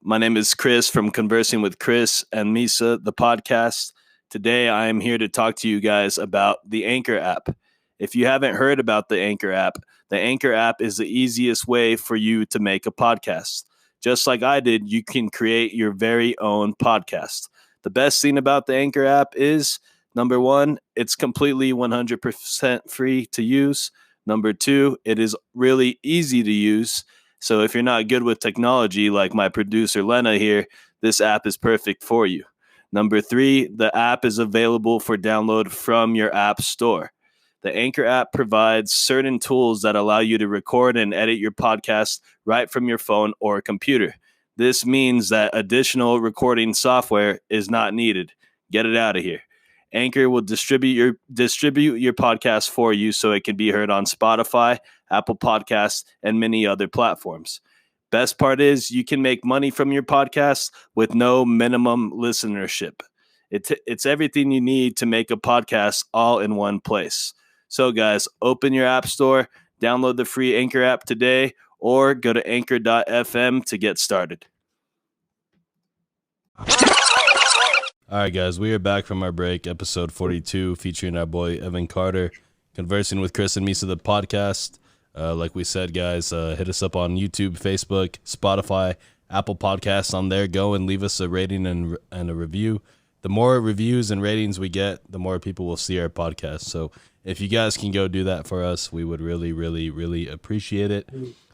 My name is Chris from Conversing with Chris and Misa, the podcast. Today, I am here to talk to you guys about the Anchor app. If you haven't heard about the Anchor app is the easiest way for you to make a podcast. Just like I did, you can create your very own podcast. The best thing about the Anchor app is, number one, it's completely 100% free to use. Number two, it is really easy to use. So if you're not good with technology, like my producer Lena here, this app is perfect for you. Number three, the app is available for download from your app store. The Anchor app provides certain tools that allow you to record and edit your podcast right from your phone or computer. This means that additional recording software is not needed. Get it out of here. Anchor will distribute your podcast for you so it can be heard on Spotify, Apple Podcasts, and many other platforms. Best part is you can make money from your podcast with no minimum listenership. It's everything you need to make a podcast all in one place. So guys, open your app store, download the free Anchor app today, or go to anchor.fm to get started. All right, guys, we are back from our break, episode 42, featuring our boy Evan Carter, Conversing with Chris and Misa, the podcast. Like we said, guys, hit us up on YouTube, Facebook, Spotify, Apple Podcasts. On there, go and leave us a rating and a review. The more reviews and ratings we get, the more people will see our podcast. So if you guys can go do that for us, we would really, really, really appreciate it.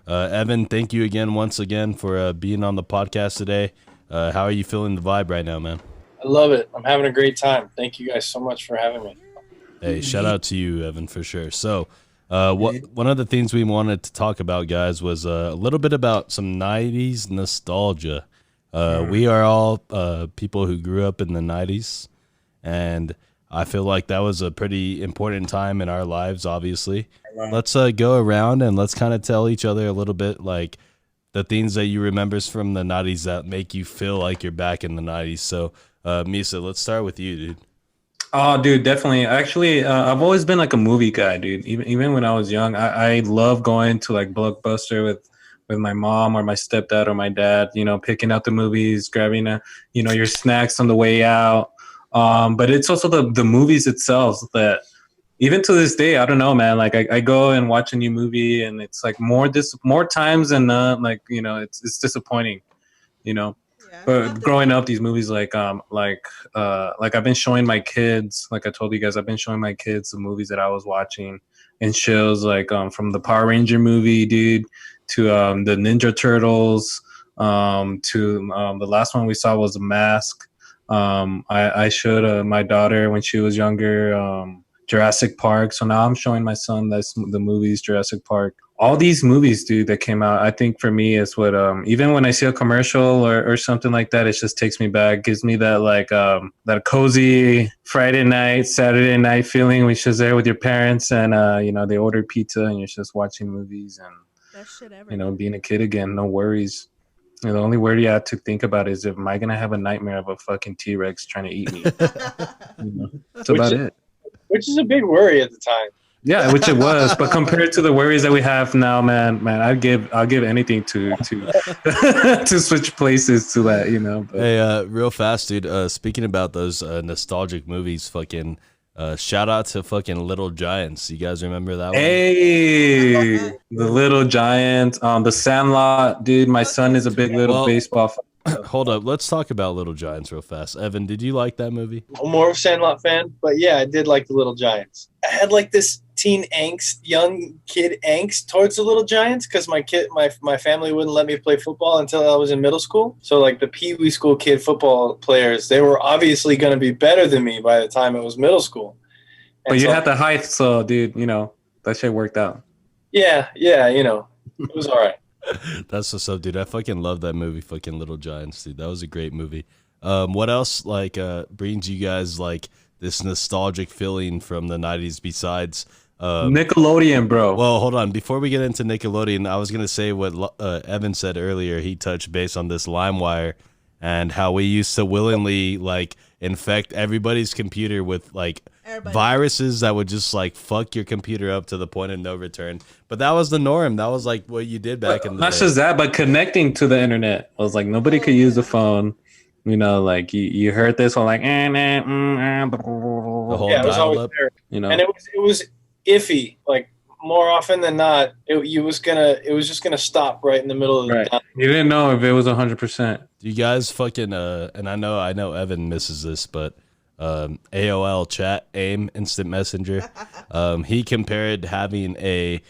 Evan, thank you once again for being on the podcast today. How are you feeling the vibe right now, man? I love it. I'm having a great time. Thank you guys so much for having me. Hey, shout out to you, Evan, for sure. So one of the things we wanted to talk about, guys, was a little bit about some 90s nostalgia. We are all people who grew up in the 90s, and I feel like that was a pretty important time in our lives, obviously. Let's go around and let's kind of tell each other a little bit, like, the things that you remember from the 90s that make you feel like you're back in the 90s. So, Misa, let's start with you, dude. Oh, dude, definitely. Actually, I've always been like a movie guy, dude. Even when I was young, I love going to like Blockbuster with my mom or my stepdad or my dad, you know, picking out the movies, grabbing your snacks on the way out. But it's also the movies itself that even to this day, I don't know, man, like I go and watch a new movie and it's like more times than not, like, you know, it's disappointing, you know. Yeah, But growing up, these movies like I've been showing my kids, like I told you guys, I've been showing my kids the movies that I was watching and shows, like from the Power Ranger movie, dude, to the Ninja Turtles, to the last one we saw was The Mask. I showed my daughter when she was younger Jurassic Park. So now I'm showing my son the movies, Jurassic Park. All these movies, dude, that came out, I think for me is what even when I see a commercial or something like that, it just takes me back, gives me that like that cozy Friday night, Saturday night feeling, which is there with your parents and they ordered pizza and you're just watching movies and Best shit ever. being a kid again, no worries. The only worry I have to think about is if am I gonna have a nightmare of a fucking T-Rex trying to eat me. That's about it. Which is a big worry at the time. Yeah, which it was, but compared to the worries that we have now, man, I'll give anything to to switch places to that, But. Hey, real fast, dude. Speaking about those nostalgic movies, fucking shout out to fucking Little Giants. You guys remember that one? Hey, the Little Giants, The Sandlot, dude. My son is a big baseball fan. Hold up, let's talk about Little Giants real fast. Evan, did you like that movie? I'm more of a Sandlot fan, but yeah, I did like the Little Giants. I had like this teen angst, young kid angst towards the Little Giants because my family wouldn't let me play football until I was in middle school. So like the Pee Wee school kid football players, they were obviously going to be better than me by the time it was middle school. And but you had the height, so dude, that shit worked out. Yeah, it was all right. That's what's up, dude. I fucking love that movie, fucking Little Giants, dude. That was a great movie. What else brings you guys like this nostalgic feeling from the 90s besides Nickelodeon, bro? Well, hold on. Before we get into Nickelodeon, I was gonna say what Evan said earlier. He touched base on this LimeWire and how we used to willingly like infect everybody's computer with like viruses that would just like fuck your computer up to the point of no return. But that was the norm. That was like what you did back in the day. Not just that, but connecting to the internet. It was like nobody could use the phone. Like you heard this one like the whole it was always dial-up. there. And it was iffy. Like more often than not, it was just gonna stop right in the middle of the time. You didn't know if it was 100%. Do you guys fucking and I know Evan misses this, but AOL chat, AIM, instant messenger. He compared having a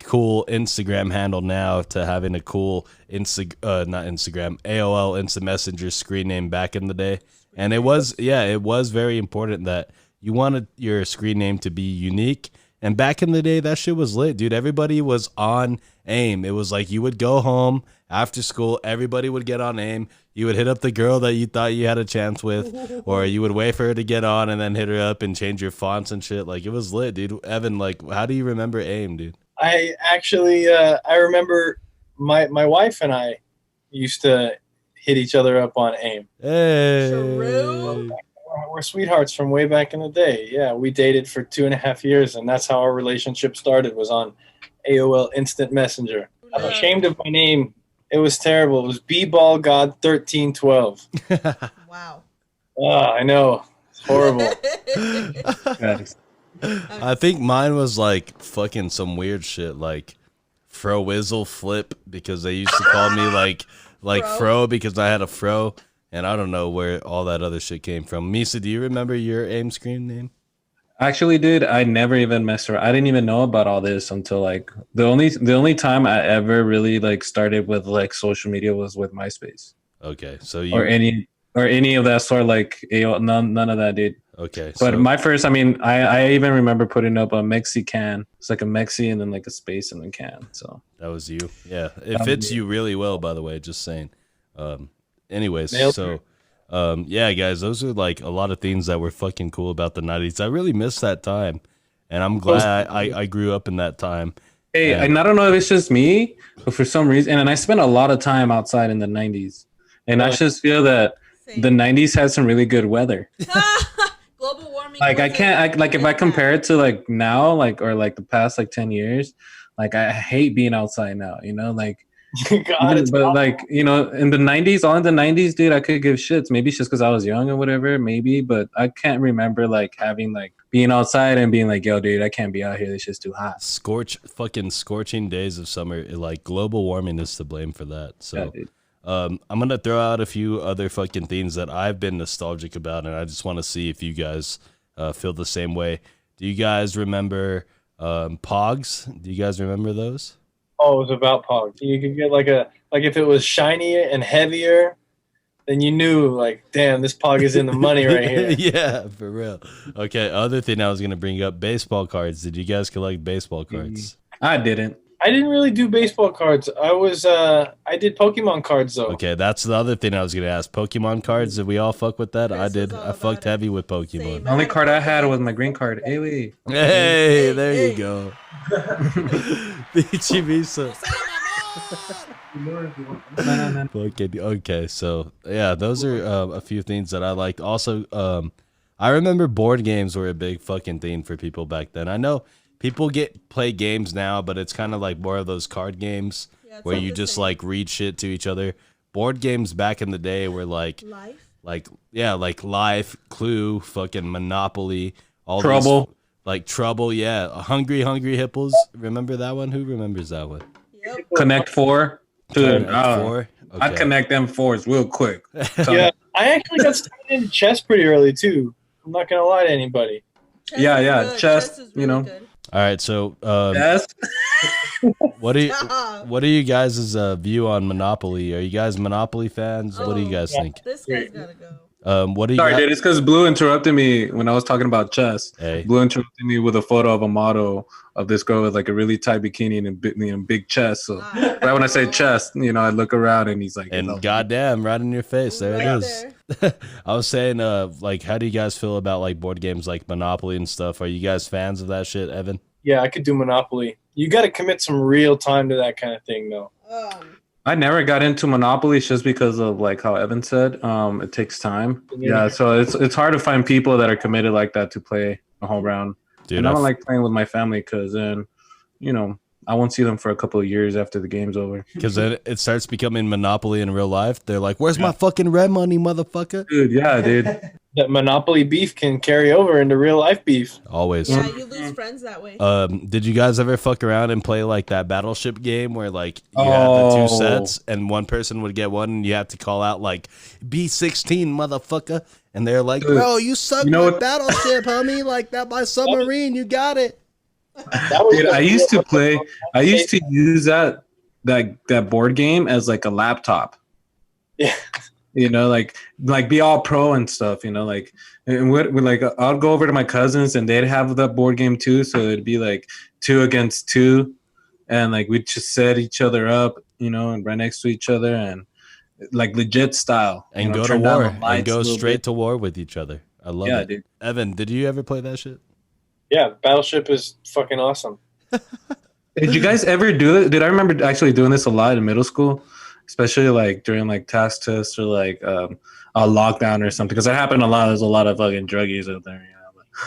cool Instagram handle now to having a cool AOL instant messenger screen name back in the day. And it was very important that you wanted your screen name to be unique. And back in the day, that shit was lit, dude. Everybody was on AIM. It was like you would go home after school, everybody would get on AIM. You would hit up the girl that you thought you had a chance with, or you would wait for her to get on and then hit her up and change your fonts and shit. Like, it was lit, dude. Evan, like, how do you remember AIM, dude? I actually, I remember my wife and I used to hit each other up on AIM. Hey. True. We're sweethearts from way back in the day. Yeah, we dated for 2.5 years, and that's how our relationship started, was on AOL Instant Messenger. I'm ashamed of my name. It was terrible. It was B-Ball God 1312. Wow. I know. It's horrible. I think mine was like fucking some weird shit like Frowizzle Flip, because they used to call me like Fro because I had a fro, and I don't know where all that other shit came from. Misa, do you remember your AIM screen name? Actually, dude, I never even messed around. I didn't even know about all this until like the only time I ever really like started with like social media was with MySpace. Okay, so or any of that sort, like none of that, dude. Okay, but my first, I even remember putting up a Mexi can. It's like a Mexi and then like a space and then can. So that was you. Yeah, it fits you really well, by the way. Just saying. Anyways, so. Yeah, guys, those are like a lot of things that were fucking cool about the 90s. I really miss that time, and I'm glad I grew up in that time. Hey, and I don't know if it's just me, but for some reason, and I spent a lot of time outside in the 90s, and I just feel that the 90s had some really good weather. Global warming. Like if I compare it to like now, like or like the past like 10 years, like I hate being outside now, like. God, but like in the 90s, all in the 90s, dude, I could give shits. Maybe it's just because I was young or whatever, maybe, but I can't remember like having like being outside and being like, yo, dude, I can't be out here, this shit's too hot. Scorching days of summer. Like global warming is to blame for that. So yeah, I'm gonna throw out a few other fucking things that I've been nostalgic about, and I just want to see if you guys feel the same way. Do you guys remember Pogs? Do you guys remember those? Oh, it was about Pogs. You could get like if it was shinier and heavier, then you knew, like, damn, this pog is in the money right here. Yeah, for real. Okay, other thing I was gonna bring up: baseball cards. Did you guys collect baseball cards? I didn't. I didn't really do baseball cards. I did Pokemon cards though. Okay, that's the other thing I was gonna ask. Pokemon cards. Did we all fuck with that? Chris I did. was all I fucked about it. heavy with Pokemon. Same. The only card I had was my green card. Hey, wait. Hey, there Hey. you go. The Chibisa. Okay, so yeah, those are a few things that I liked. Also, I remember board games were a big fucking thing for people back then. I know people play games now, but it's kind of like more of those card games Yeah, it's where like you the just same. like read shit to each other. Board games back in the day were like Life. like Life, Clue, fucking Monopoly, all Trouble. these, like Trouble, yeah, Hungry Hippos. Remember that one? Who remembers that one? Yep. Connect 4. Dude, Connect 4. I'd connect them 4s real quick. Yeah, I actually got started into chess pretty early too. I'm not gonna lie to anybody. Chess Yeah, is yeah, good. chess, is you know. good. All right, so Yes. what do you Stop. what are you guys' view on Monopoly? Are you guys Monopoly fans? What do you guys think? This guy's gotta go. What do you Sorry, got? dude. It's because Blue interrupted me when I was talking about chess. Hey. Blue interrupted me with a photo of a model of this girl with like a really tight bikini and big chest. So right when I say chest, I look around and he's like, And goddamn, right in your face, there Right it is. I was saying, like, how do you guys feel about like board games like Monopoly and stuff? Are you guys fans of that shit, Evan? Yeah, I could do Monopoly. You got to commit some real time to that kind of thing, though. I never got into Monopoly just because of like how Evan said, it takes time. Yeah, so it's hard to find people that are committed like that to play a whole round. Dude, And I don't like playing with my family because then, I won't see them for a couple of years after the game's over. because then it starts becoming Monopoly in real life. They're like, "Where's my fucking red money, motherfucker?" Dude, yeah, dude. That Monopoly beef can carry over into real life beef. Always. Yeah, you lose friends that way. Did you guys ever fuck around and play like that Battleship game where like you had the two sets and one person would get one and you have to call out like B-16 motherfucker, and they're like, "Bro, you suck my Battleship, homie. Like that my submarine, you got it." Dude, I used to use that board game as like a laptop. Yeah. Like be all pro and stuff, like, and we like, I'll go over to my cousins and they'd have the board game too. So it'd be like 2 against 2. And like, we'd just set each other up, and right next to each other and like legit style. And go to war and go straight to war with each other. I love it. Dude. Evan, did you ever play that shit? Yeah, Battleship is fucking awesome. Did you guys ever do it? Did I remember actually doing this a lot in middle school, especially like during like task tests or like a lockdown or something? Because that happened a lot. There's a lot of fucking druggies out there.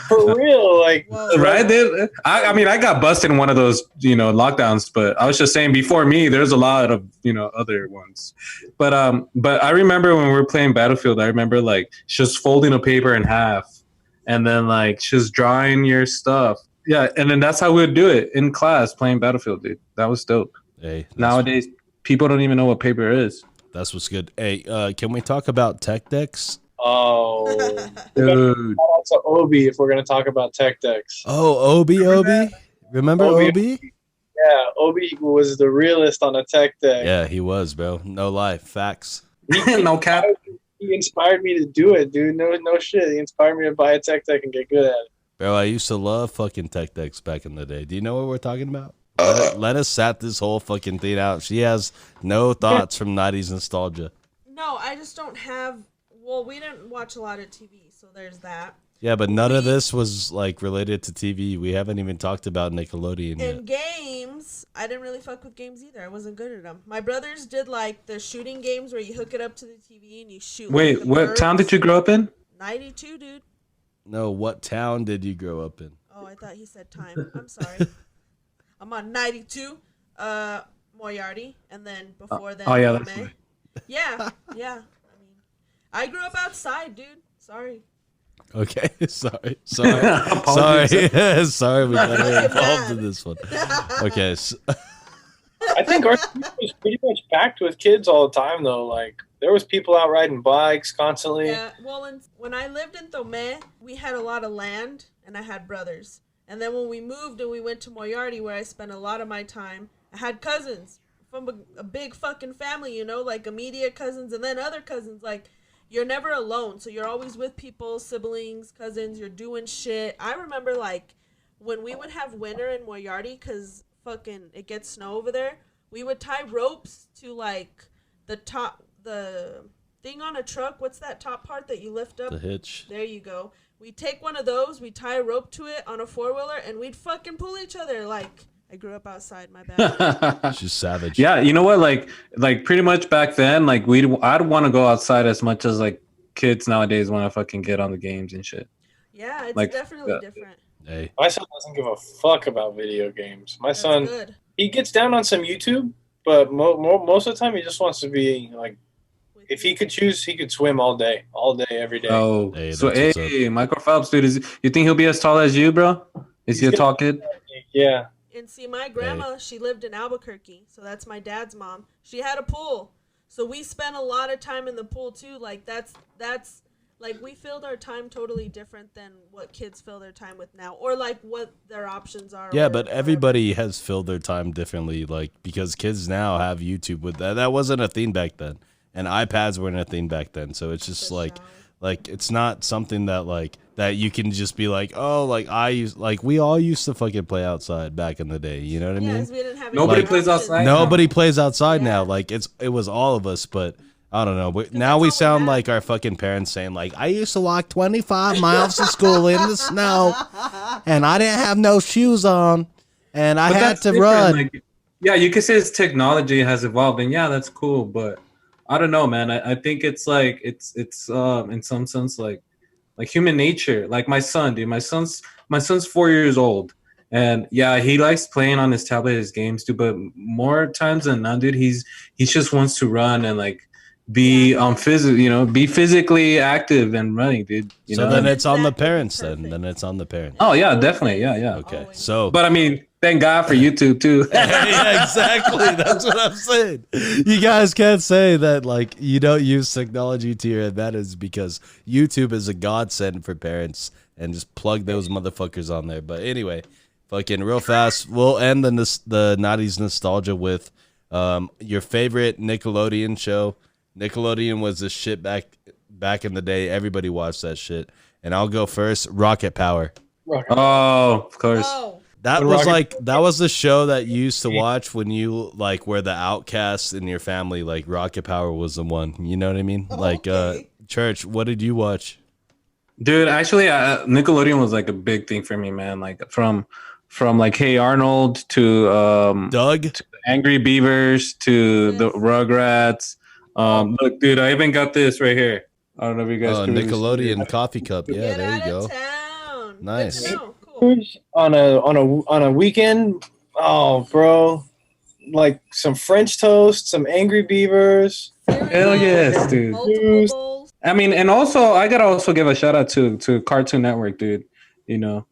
For real, like, Right? I mean, I got busted in one of those, lockdowns, but I was just saying before me, there's a lot of, other ones. But I remember when we were playing Battlefield, I remember like just folding a paper in half and then like just drawing your stuff. Yeah. And then that's how we would do it in class playing Battlefield, dude. That was dope. Hey, nowadays people don't even know what paper is. That's what's good. Hey, can we talk about tech decks? oh, Dude. that's an Obi if we're gonna talk about tech decks. Oh, Obi. Remember Obi? Yeah, Obi was the realist on a tech deck. Yeah, he was, bro. No lie, facts. No cap. He inspired me to do it, dude. No shit. He inspired me to buy a tech deck and get good at it. Bro, I used to love fucking tech decks back in the day. Do you know what we're talking about? Let us sat this whole fucking thing out. She has no thoughts from 90s nostalgia. No, I just don't have. Well, we didn't watch a lot of TV, so there's that. Yeah, but none of this was like related to TV. We haven't even talked about Nickelodeon yet. In games, I didn't really fuck with games either. I wasn't good at them. My brothers did like the shooting games where you hook it up to the TV and you shoot. Wait, like, the what birds. town did you grow up in? 92, dude. No, what town did you grow up in? Oh, I thought he said time. I'm sorry. I'm on 92, Moriarty, and then before that. Oh, yeah, that's May. right. Yeah. I mean, I grew up outside, dude. Sorry. Okay, sorry, Apologies. sorry, we got Get involved mad. in this one. Okay, so, I think our street was pretty much packed with kids all the time, though. Like, there was people out riding bikes constantly. Yeah, well, when I lived in Tomé, we had a lot of land, and I had brothers. And then when we moved and we went to Moriarty, where I spent a lot of my time, I had cousins from a big fucking family, you know, like immediate cousins and then other cousins. Like, you're never alone. So you're always with people, siblings, cousins. You're doing shit. I remember, like, when we would have winter in Moriarty, because fucking it gets snow over there, we would tie ropes to, like, the thing on a truck. What's that top part that you lift up? The hitch. There you go. We'd take one of those, we'd tie a rope to it on a four-wheeler, and we'd fucking pull each other. Like, I grew up outside, my bad. She's savage. Yeah, you know what? Like pretty much back then, like I'd want to go outside as much as like kids nowadays want to fucking get on the games and shit. Yeah, it's Like, definitely different. Hey. My son doesn't give a fuck about video games. My That's son, good. he gets down on some YouTube, but most of the time he just wants to be like, if he could choose, he could swim all day, every day. Oh, Hey, so that's what's hey, Michael Phelps, dude, you think he'll be as tall as you, bro? Is he a tall kid? Yeah. And see, my grandma, she lived in Albuquerque, so that's my dad's mom. She had a pool, so we spent a lot of time in the pool too. Like that's like we filled our time totally different than what kids fill their time with now, or like what their options are. Yeah, but everybody has filled their time differently, like because kids now have YouTube with that. That wasn't a thing back then, and iPads weren't a thing back then. So it's just like it's not something that like that you can just be like, oh, like we all used to fucking play outside back in the day. You know what I mean? We didn't have Nobody any plays options. outside. Nobody plays outside Yeah. now. Like it was all of us, but I don't know. But now we that's all we sound had. like our fucking parents saying like, I used to walk 25 miles to school in the snow, and I didn't have no shoes on, and I But had that's to different, run. like, yeah, you could say it's technology has evolved, and yeah, that's cool. But I don't know, man. I think it's like it's in some sense like human nature. Like my son, dude. My son's 4 years old, and yeah, he likes playing on his tablet, his games too. But more times than not, dude, he just wants to run and like be be physically active and running, dude. You So know? then it's on the Exactly. parents. Perfect. Then it's on the parents. Oh yeah, definitely, yeah. Okay, Always. so But I mean, thank God for YouTube too. yeah, exactly. That's what I'm saying. You guys can't say that like you don't use technology to your advantage because YouTube is a godsend for parents, and just plug those motherfuckers on there. But anyway, fucking real fast, we'll end the 90s nostalgia with your favorite Nickelodeon show. Nickelodeon was the shit back in the day. Everybody watched that shit. And I'll go first. Rocket Power. Oh, of course. Oh, That When was Rocket- like that was the show that you used to watch when you like were the outcasts in your family. Like Rocket Power was the one. You know what I mean? Like Okay. Church, what did you watch? Dude, actually, Nickelodeon was like a big thing for me, man. Like from like Hey Arnold to Doug? Angry Beavers to the Yes. Rugrats. Look, dude, I even got this right here. I don't know if you guys Oh, can really see Nickelodeon it. coffee cup. Yeah, get there out you of go. town. Nice. Good to know. Cool. On a weekend. Oh, bro, like some French toast, some Angry Beavers. Hell yes, dude. Multiple bowls. I mean, and also I gotta also give a shout out to Cartoon Network, dude. You know,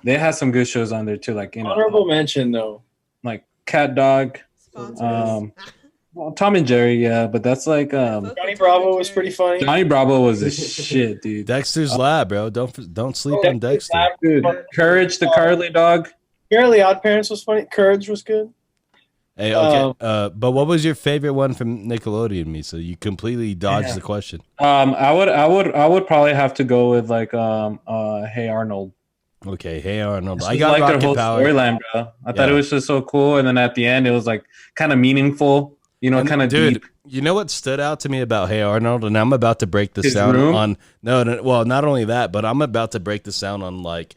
they had some good shows on there too, like Honorable mention though. like Cat Dog, Sponsors. well, Tom and Jerry, yeah, but that's like Fuck with Johnny Tom Bravo and was Jerry. pretty funny. Johnny Bravo was a shit, dude. Dexter's Lab, bro. Don't sleep on Dexter. Dude, Courage the Cowardly Dog. Fairly Odd Parents was funny. Courage was good. Hey, okay. But what was your favorite one from Nickelodeon, Misa? You completely dodged the question. I would probably have to go with like Hey Arnold. Okay, Hey Arnold. Just I got like their Rocket whole Power. storyline, bro. I thought it Yeah. was just so cool, and then at the end, it was like kind of meaningful. You know, And kind of dude, deep. you know what stood out to me about Hey Arnold, and I'm about to break this His down room? on well, not only that, but I'm about to break this down on like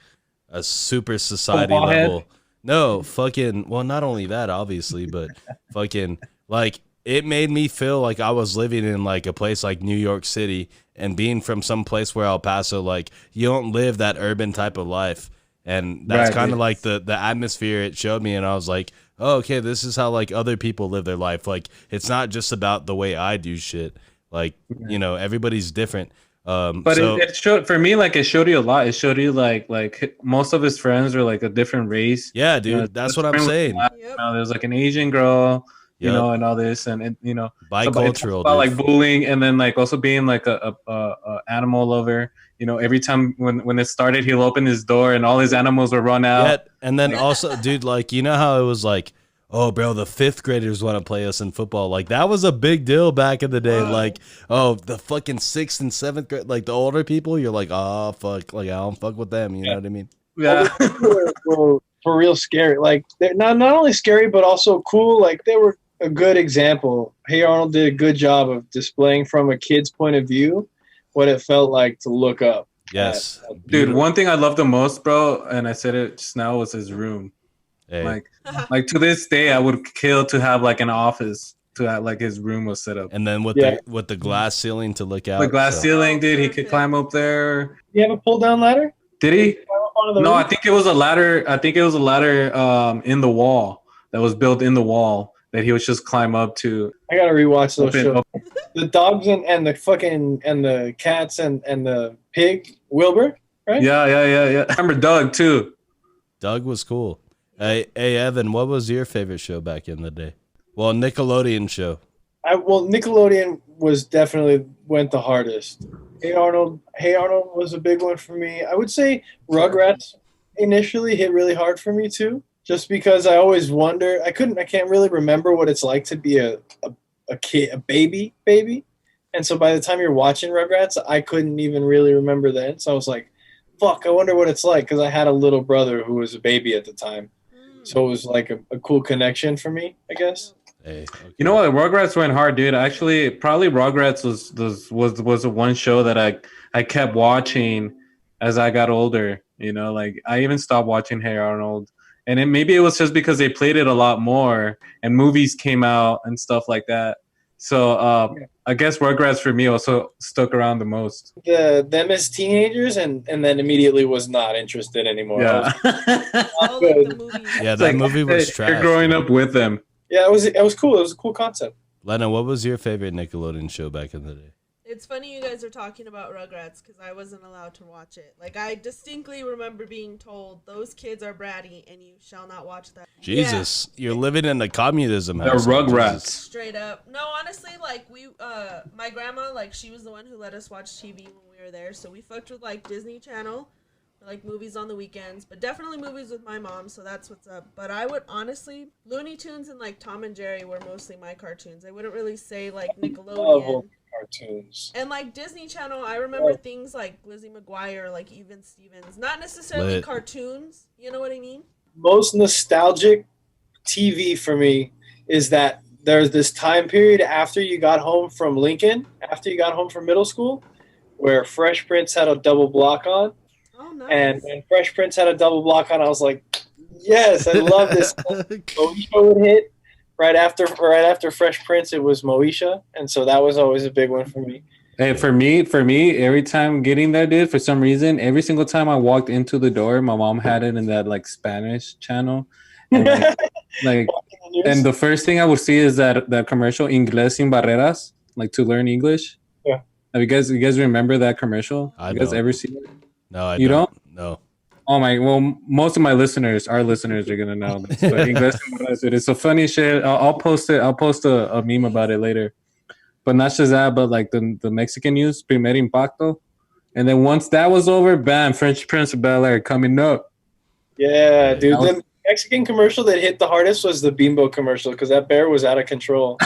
a super society ball head? level. No, fucking well, not only that, obviously, but fucking like it made me feel like I was living in like a place like New York City, and being from some place where El Paso, like you don't live that urban type of life. And that's Right, kind of dude. like the atmosphere it showed me, and I was like, oh, okay, this is how like other people live their life. Like it's not just about the way I do shit. Like you know, everybody's different. But So it showed for me, like it showed you a lot. It showed you like most of his friends are like a different race. yeah, dude, You know, that's his what I'm friend was saying. black, Yep. you know, there's like an Asian girl, you Yep. know, and all this, and you know, somebody talks Bicultural, about dude. like bullying, and then like also being like a animal lover. You know, every time when it started, he'll open his door and all his animals will run out. Yeah, and then also, dude, like you know how it was like, oh, bro, the fifth graders want to play us in football. Like, that was a big deal back in the day. Like, oh, the fucking sixth and seventh grade, like the older people, you're like, oh, fuck. Like, I don't fuck with them. You know what I mean? Yeah. were for real scary. Like, they're not only scary, but also cool. Like, they were a good example. Hey Arnold did a good job of displaying from a kid's point of view what it felt like to look up. Yes. Dude, one thing I love the most, bro, and I said it just now, was his room. Hey. Like to this day, I would kill to have like an office to have like his room was set up. And then with the glass ceiling to look out. The glass ceiling, dude, he could climb up there. You have a pull down ladder? Did he? No, I think it was a ladder. I think it was a ladder in the wall that was built in the wall that he would just climb up to. I gotta rewatch those shows. The dogs and the fucking and the cats and the pig, Wilbur, right? Yeah. I remember Doug too. Doug was cool. Hey, Evan, what was your favorite show back in the day? Well, Nickelodeon show. Nickelodeon was definitely went the hardest. Hey Arnold was a big one for me. I would say Rugrats initially hit really hard for me too, just because I always wonder. I can't really remember what it's like to be a kid, a baby, and so by the time you're watching Rugrats, I couldn't even really remember then. So I was like, "Fuck, I wonder what it's like," because I had a little brother who was a baby at the time, so it was like a cool connection for me, I guess. Hey, okay. You know what? Rugrats went hard, dude. Actually, probably Rugrats was the one show that I kept watching as I got older. You know, like I even stopped watching Hey Arnold, and maybe it was just because they played it a lot more, and movies came out and stuff like that. So I guess Rugrats for me also stuck around the most. Them as teenagers, and then immediately was not interested anymore. Yeah, that movie was trash. You're growing up with them. Yeah, it was cool. It was a cool concept. Lena, what was your favorite Nickelodeon show back in the day? It's funny you guys are talking about Rugrats because I wasn't allowed to watch it. Like, I distinctly remember being told, those kids are bratty and you shall not watch that. Jesus, you're living in the communism They're house. Rugrats. Straight up. No, honestly, like, my grandma, like, she was the one who let us watch TV when we were there. So we fucked with, like, Disney Channel, like, movies on the weekends. But definitely movies with my mom, so that's what's up. But I would, honestly, Looney Tunes and, like, Tom and Jerry were mostly my cartoons. I wouldn't really say, like, Nickelodeon. Cartoons. And like Disney Channel, I remember things like Lizzie McGuire, like Even Stevens. Not necessarily cartoons, you know what I mean? Most nostalgic TV for me is that there's this time period after you got home from Lincoln, after you got home from middle school, where Fresh Prince had a double block on. Oh, nice. And when Fresh Prince had a double block on, I was like, yes, I love this. Moesha would hit. Right after Fresh Prince, it was Moesha, and so that was always a big one for me. Hey, for me, every time getting there, dude, for some reason, every single time I walked into the door, my mom had it in that like Spanish channel, and, and the first thing I would see is that commercial Inglés sin barreras, like to learn English. Yeah. Have you guys remember that commercial? I you guys don't. ever see it? No, You don't? No. Oh my! Well, most of our listeners are gonna know this. But Inglés sin barreras, dude, it's a funny shit. I'll post it. I'll post a meme about it later. But not just that, but like the Mexican news, Primer Impacto. And then once that was over, bam, Fresh Prince of Bel-Air coming up. Yeah, dude. The Mexican commercial that hit the hardest was the Bimbo commercial because that bear was out of control.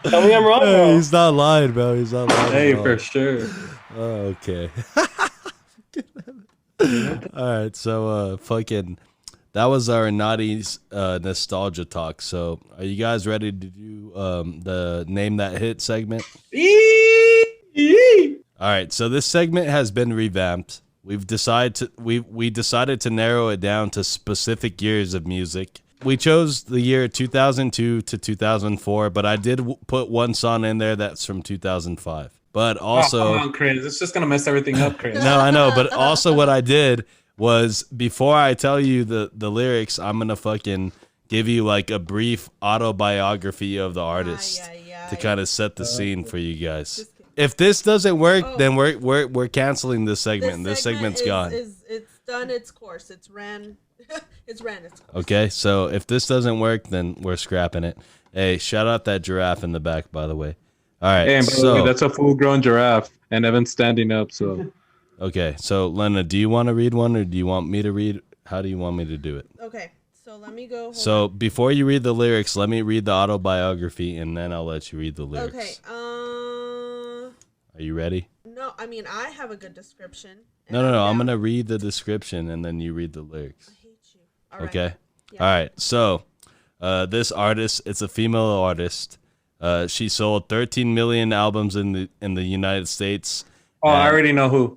Tell me I'm wrong, bro. He's not lying, bro. He's not lying. Hey, for sure. Oh, okay. All right, so fucking that was our naughty nostalgia talk. So are you guys ready to do the name that hit segment? All right, so this segment has been revamped. We decided to narrow it down to specific years of music. We chose the year 2002 to 2004, but I did put one song in there that's from 2005. But also, come on, Chris. It's just gonna mess everything up, Chris. No, I know. But also, what I did was before I tell you the lyrics, I'm gonna fucking give you like a brief autobiography of the artist to kind of set the scene for you guys. If this doesn't work, then we're canceling this segment. This segment's gone. It's done its course. It's ran its course. Okay, so if this doesn't work, then we're scrapping it. Hey, shout out that giraffe in the back, by the way. All right, hey, so that's a full-grown giraffe, and Evan's standing up. So, okay. So, Lena, do you want to read one, or do you want me to read? How do you want me to do it? Okay, so let me go. So before you read the lyrics, let me read the autobiography, and then I'll let you read the lyrics. Okay. Are you ready? No, I mean I have a good description. No. I'm gonna read the description, and then you read the lyrics. I hate you. All right. Okay. Yeah. All right. So, this artist, it's a female artist. She sold 13 million albums in the United States. Oh, I already know who.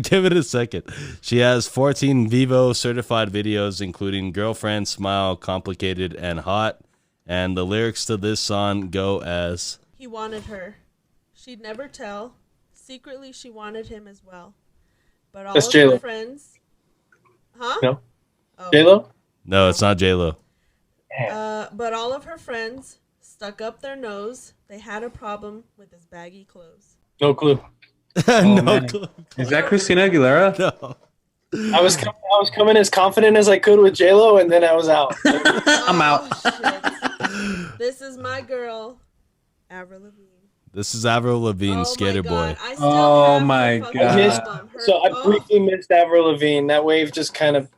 Give it a second. She has 14 Vivo certified videos, including Girlfriend, Smile, Complicated, and Hot. And the lyrics to this song go as... He wanted her. She'd never tell. Secretly, she wanted him as well. But all That's of J-Lo. her friends... Huh? No. Oh. J-Lo? No, it's not J-Lo. But all of her friends stuck up their nose. They had a problem with his baggy clothes. No clue. No man. clue. Is that Christina Aguilera? No. I was coming as confident as I could with J-Lo, and then I was out. I'm out. Shit. This is my girl, Avril Lavigne. This is Avril Lavigne, Skater Boy. I still Oh have my her fucking God. album. Her- So I briefly missed Avril Lavigne. That wave just kind of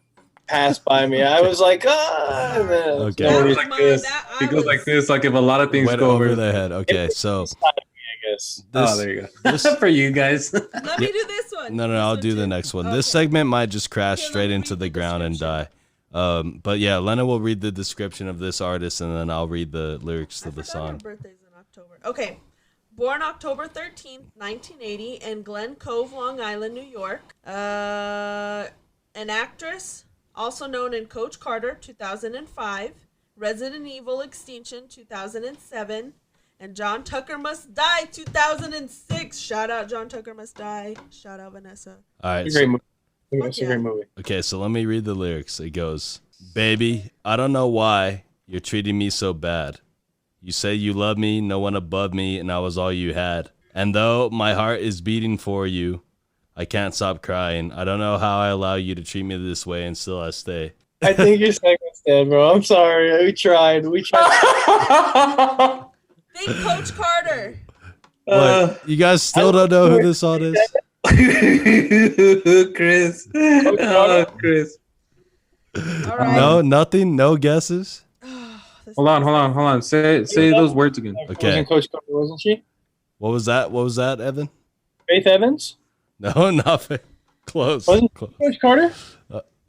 passed by me. I was like, ah. And then Okay. He That goes was like mine. this. That- I He goes was- like this. Like if a lot of things Went go over their head. Okay, so It's not me, I guess. Oh, there you go. this- For you guys. Let me do this one. No, This I'll one do the too. next one. Okay. This segment might just crash Okay, let straight me into read the the ground and die. But yeah, Lena will read the description of this artist, and then I'll read the lyrics to I the forgot her song. birthday's in October. Okay. Born October 13th, 1980 in Glen Cove, Long Island, New York. An actress, also known in Coach Carter, 2005, Resident Evil Extinction, 2007, and John Tucker Must Die, 2006. Shout out John Tucker Must Die. Shout out Vanessa. All right. It's a great movie. Fuck It's a yeah. great movie. Okay, so let me read the lyrics. It goes, "Baby, I don't know why you're treating me so bad. You say you love me, no one above me, and I was all you had. And though my heart is beating for you, I can't stop crying. I don't know how I allow you to treat me this way, and still I stay." I think your segment's dead, bro. I'm sorry. We tried. Think Coach Carter. What? You guys still don't know who this song is? Chris. Oh, Chris. All right. No, nothing, no guesses. This Hold on. Say those words again. Okay. Wasn't Coach Carter, wasn't she? What was that, Evan? Faith Evans? No, nothing. Close. Wasn't Close. Coach Carter?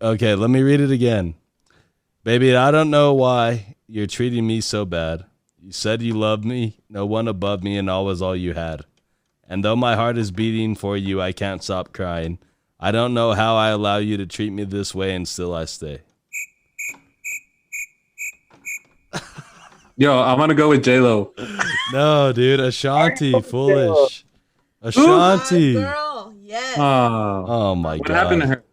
Okay, let me read it again. Baby, I don't know why you're treating me so bad. You said you loved me, no one above me, and I was all you had. And though my heart is beating for you, I can't stop crying. I don't know how I allow you to treat me this way, and still I stay. Yo, I'm gonna go with J-Lo. No, dude, Ashanti, J-Lo. foolish. My Ashanti. girl. Yes. Oh my What god. happened to her?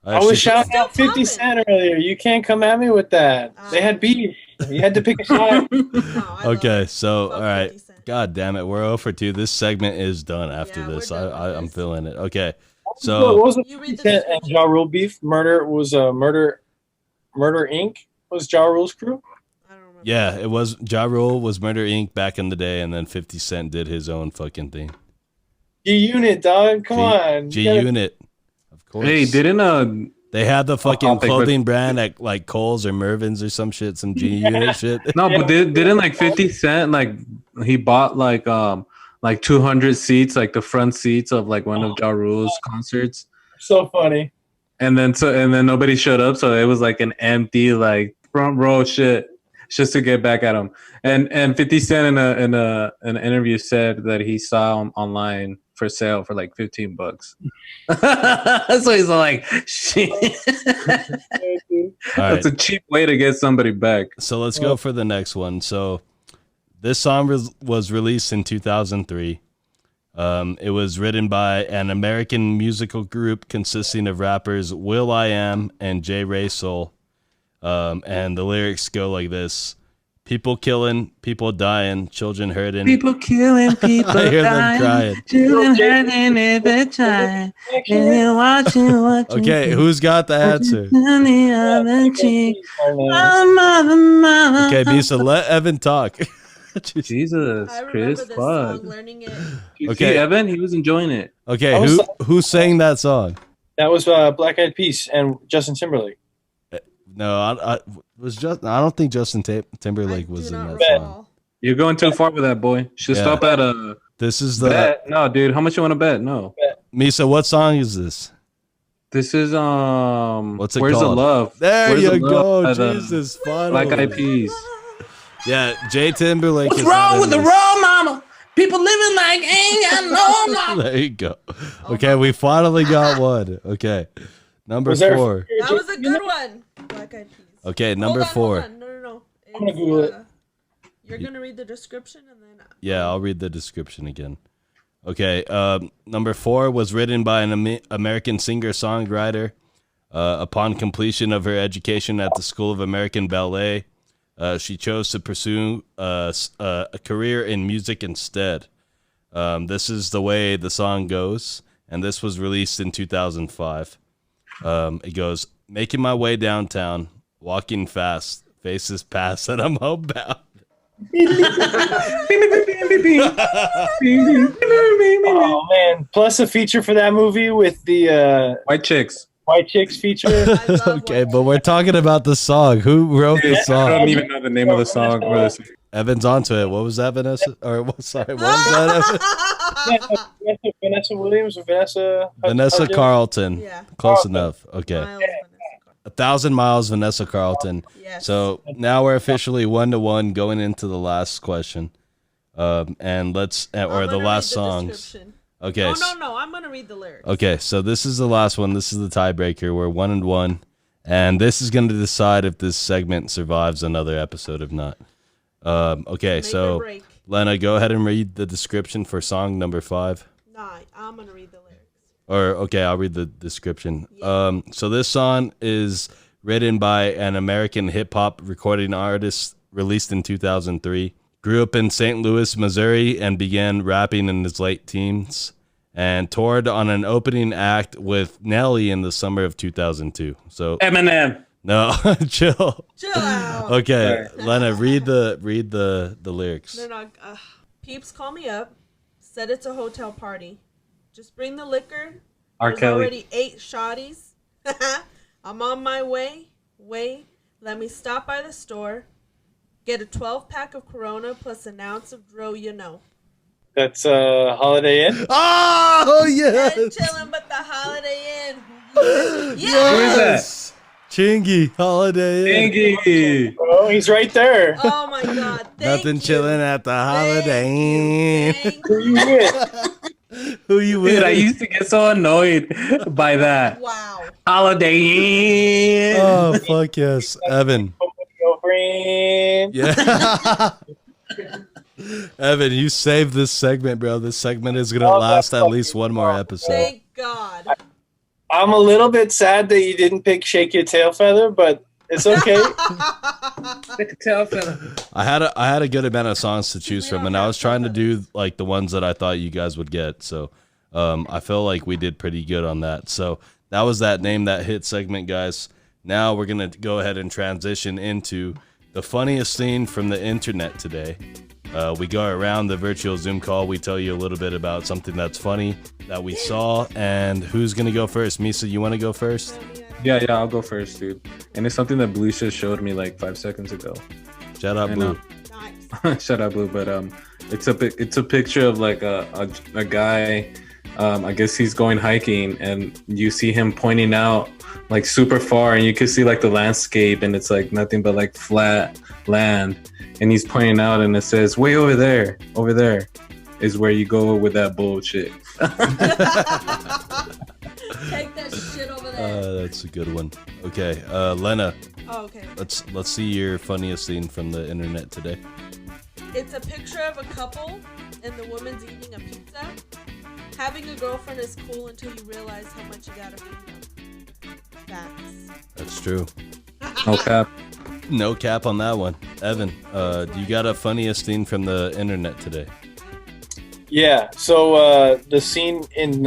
I was She- shouting Still out 50 popping. Cent earlier. You can't come at me with that. They had beef. You had to pick a side. No, I love Okay, her. so Fuck all right. 50 Cent. God damn it, we're 0 for 2. This segment is done after Yeah, we're this. done with I'm this. feeling it. Okay. What So was the You 50 read the Cent and description. Ja Rule beef? Murder Inc. was Ja Rule's crew? I don't remember. yeah, it was Ja Rule was Murder Inc. back in the day, and then 50 Cent did his own fucking thing. G Unit, dog. Come on. G You gotta- Unit. Of course. Hey, didn't they had the fucking I'll take clothing brand at like Kohl's or Mervyn's or some shit, some G Unit shit. no, but didn't like 50 Cent like he bought like 200 seats, like the front seats of like one of Ja Rule's concerts, So funny. and then nobody showed up, so it was like an empty like front row shit just to get back at him. And 50 Cent in an interview said that he saw him online for sale for like $15. So he's like, shit. All right. That's a cheap way to get somebody back. So let's go for the next one. So this song was released in 2003. It was written by an American musical group consisting of rappers Will I Am and Jay Ray Soul. And the lyrics go like this: people killing, people dying, children hurting. People killing, people I hear them dying, crying. children hurting every time. And you're watching. Okay, who's got the answer? On the other cheek. Okay, Bisa, let Evan talk. Jesus, I remember Chris, this fuck. song, learning it. You Okay. see, Evan, he was enjoying it. Okay, I was- who sang that song? That was Black Eyed Peas and Justin Timberlake. No, I don't think Justin Timberlake was in that recall. song. You're going too far with that, boy. Should Yeah. stop at a This is the bet. No, dude. How much you want to bet? No. Misa. What song is this? This is What's it Where's called? the Love? There Where's you the go. Love? Jesus, finally. Black Eyed Peas. Yeah, Jay Timberlake. What's is not wrong in with the this. road, mama? People living like ain't got no mama. There you go. Okay, we finally got one. Okay, number Was there- 4. That was a good one. Black Eyed Peas. Okay, number Hold on, 4. hold on. No. I'm gonna Google it. You're gonna read the description and then. Yeah, I'll read the description again. Okay, number 4 was written by an American singer-songwriter. Upon completion of her education at the School of American Ballet, she chose to pursue a career in music instead. This is the way the song goes, and this was released in 2005. It goes, making my way downtown, walking fast, faces past, and I'm homebound. Oh man! Plus a feature for that movie with the White chicks. White Chicks feature. I love Okay, White but we're talking about the song. Who wrote the I song? don't even know the name of the song or the song. Evan's onto it. What was that, Vanessa? Or sorry, what was that? Vanessa Williams or Vanessa? Vanessa Hudgens? Carlton. Yeah. Close Carlton. enough. Okay. Miles Vanessa Carlton. 1,000 Miles, Vanessa Carlton. Yes. So now we're officially 1-1 going into the last question. And let's, I'm or the gonna last read the songs. description. Okay. Oh no, I'm gonna read the lyrics. Okay, so this is the last one. This is the tiebreaker. We're 1-1, and this is going to decide if this segment survives another episode or not. Okay, Make or so break. Lena, go ahead and read the description for song number 5. Nah, I'm gonna read the lyrics. Or okay, I'll read the description. Yeah. So this song is written by an American hip hop recording artist, released in 2003. Grew up in St. Louis, Missouri, and began rapping in his late teens, and toured on an opening act with Nelly in the summer of 2002. So Eminem. no, chill. Chill out. Okay, Lena, read the lyrics. They're not. Peeps call me up. Said it's a hotel party. Just bring the liquor. R. There's Kelly. already 8 shotties. I'm on my way. Let me stop by the store. Get a 12-pack of Corona plus an ounce of Dro, you know. That's Holiday Inn. Oh And yes, chillin', but the Holiday Inn. Yeah. yes, Chingy Holiday Inn. Thank Oh, he's right there. Oh my God. Thank Nothing you. chilling at the Holiday Inn. Thank Who you. you with? Who you with? Dude, I used to get so annoyed by that. Wow. Holiday Inn. Oh fuck yes, Evan. Girlfriend. Yeah. Evan, you saved this segment, bro. This segment is gonna Oh, last that's at least fucking one more awesome. episode. Thank God. I'm a little bit sad that you didn't pick Shake Your Tail Feather, but it's okay. I had a good amount of songs to choose from, and I was trying to do like the ones that I thought you guys would get. So I feel like we did pretty good on that. So that was that Name That Hit segment, guys. Now we're gonna go ahead and transition into the funniest thing from the internet today. We go around the virtual Zoom call. We tell you a little bit about something that's funny that we saw, and who's gonna go first? Misa, you want to go first? Yeah, I'll go first, dude. And it's something that Blue just showed me like 5 seconds ago. Shout out, I Blue. know. Nice. Shut up, Blue. But it's a picture of like a guy. I guess he's going hiking, and you see him pointing out like super far, and you can see like the landscape, and it's like nothing but like flat land. And he's pointing out, and it says, "Way over there is where you go with that bullshit." Take that shit over there. That's a good one. Okay, Lena, Oh, okay. let's see your funniest scene from the internet today. It's a picture of a couple, and the woman's eating a pizza. Having a girlfriend is cool until you realize how much you gotta feed them. Facts. That's true. No cap. No cap on that one. Evan, do you got a funniest scene from the internet today? Yeah. So the scene in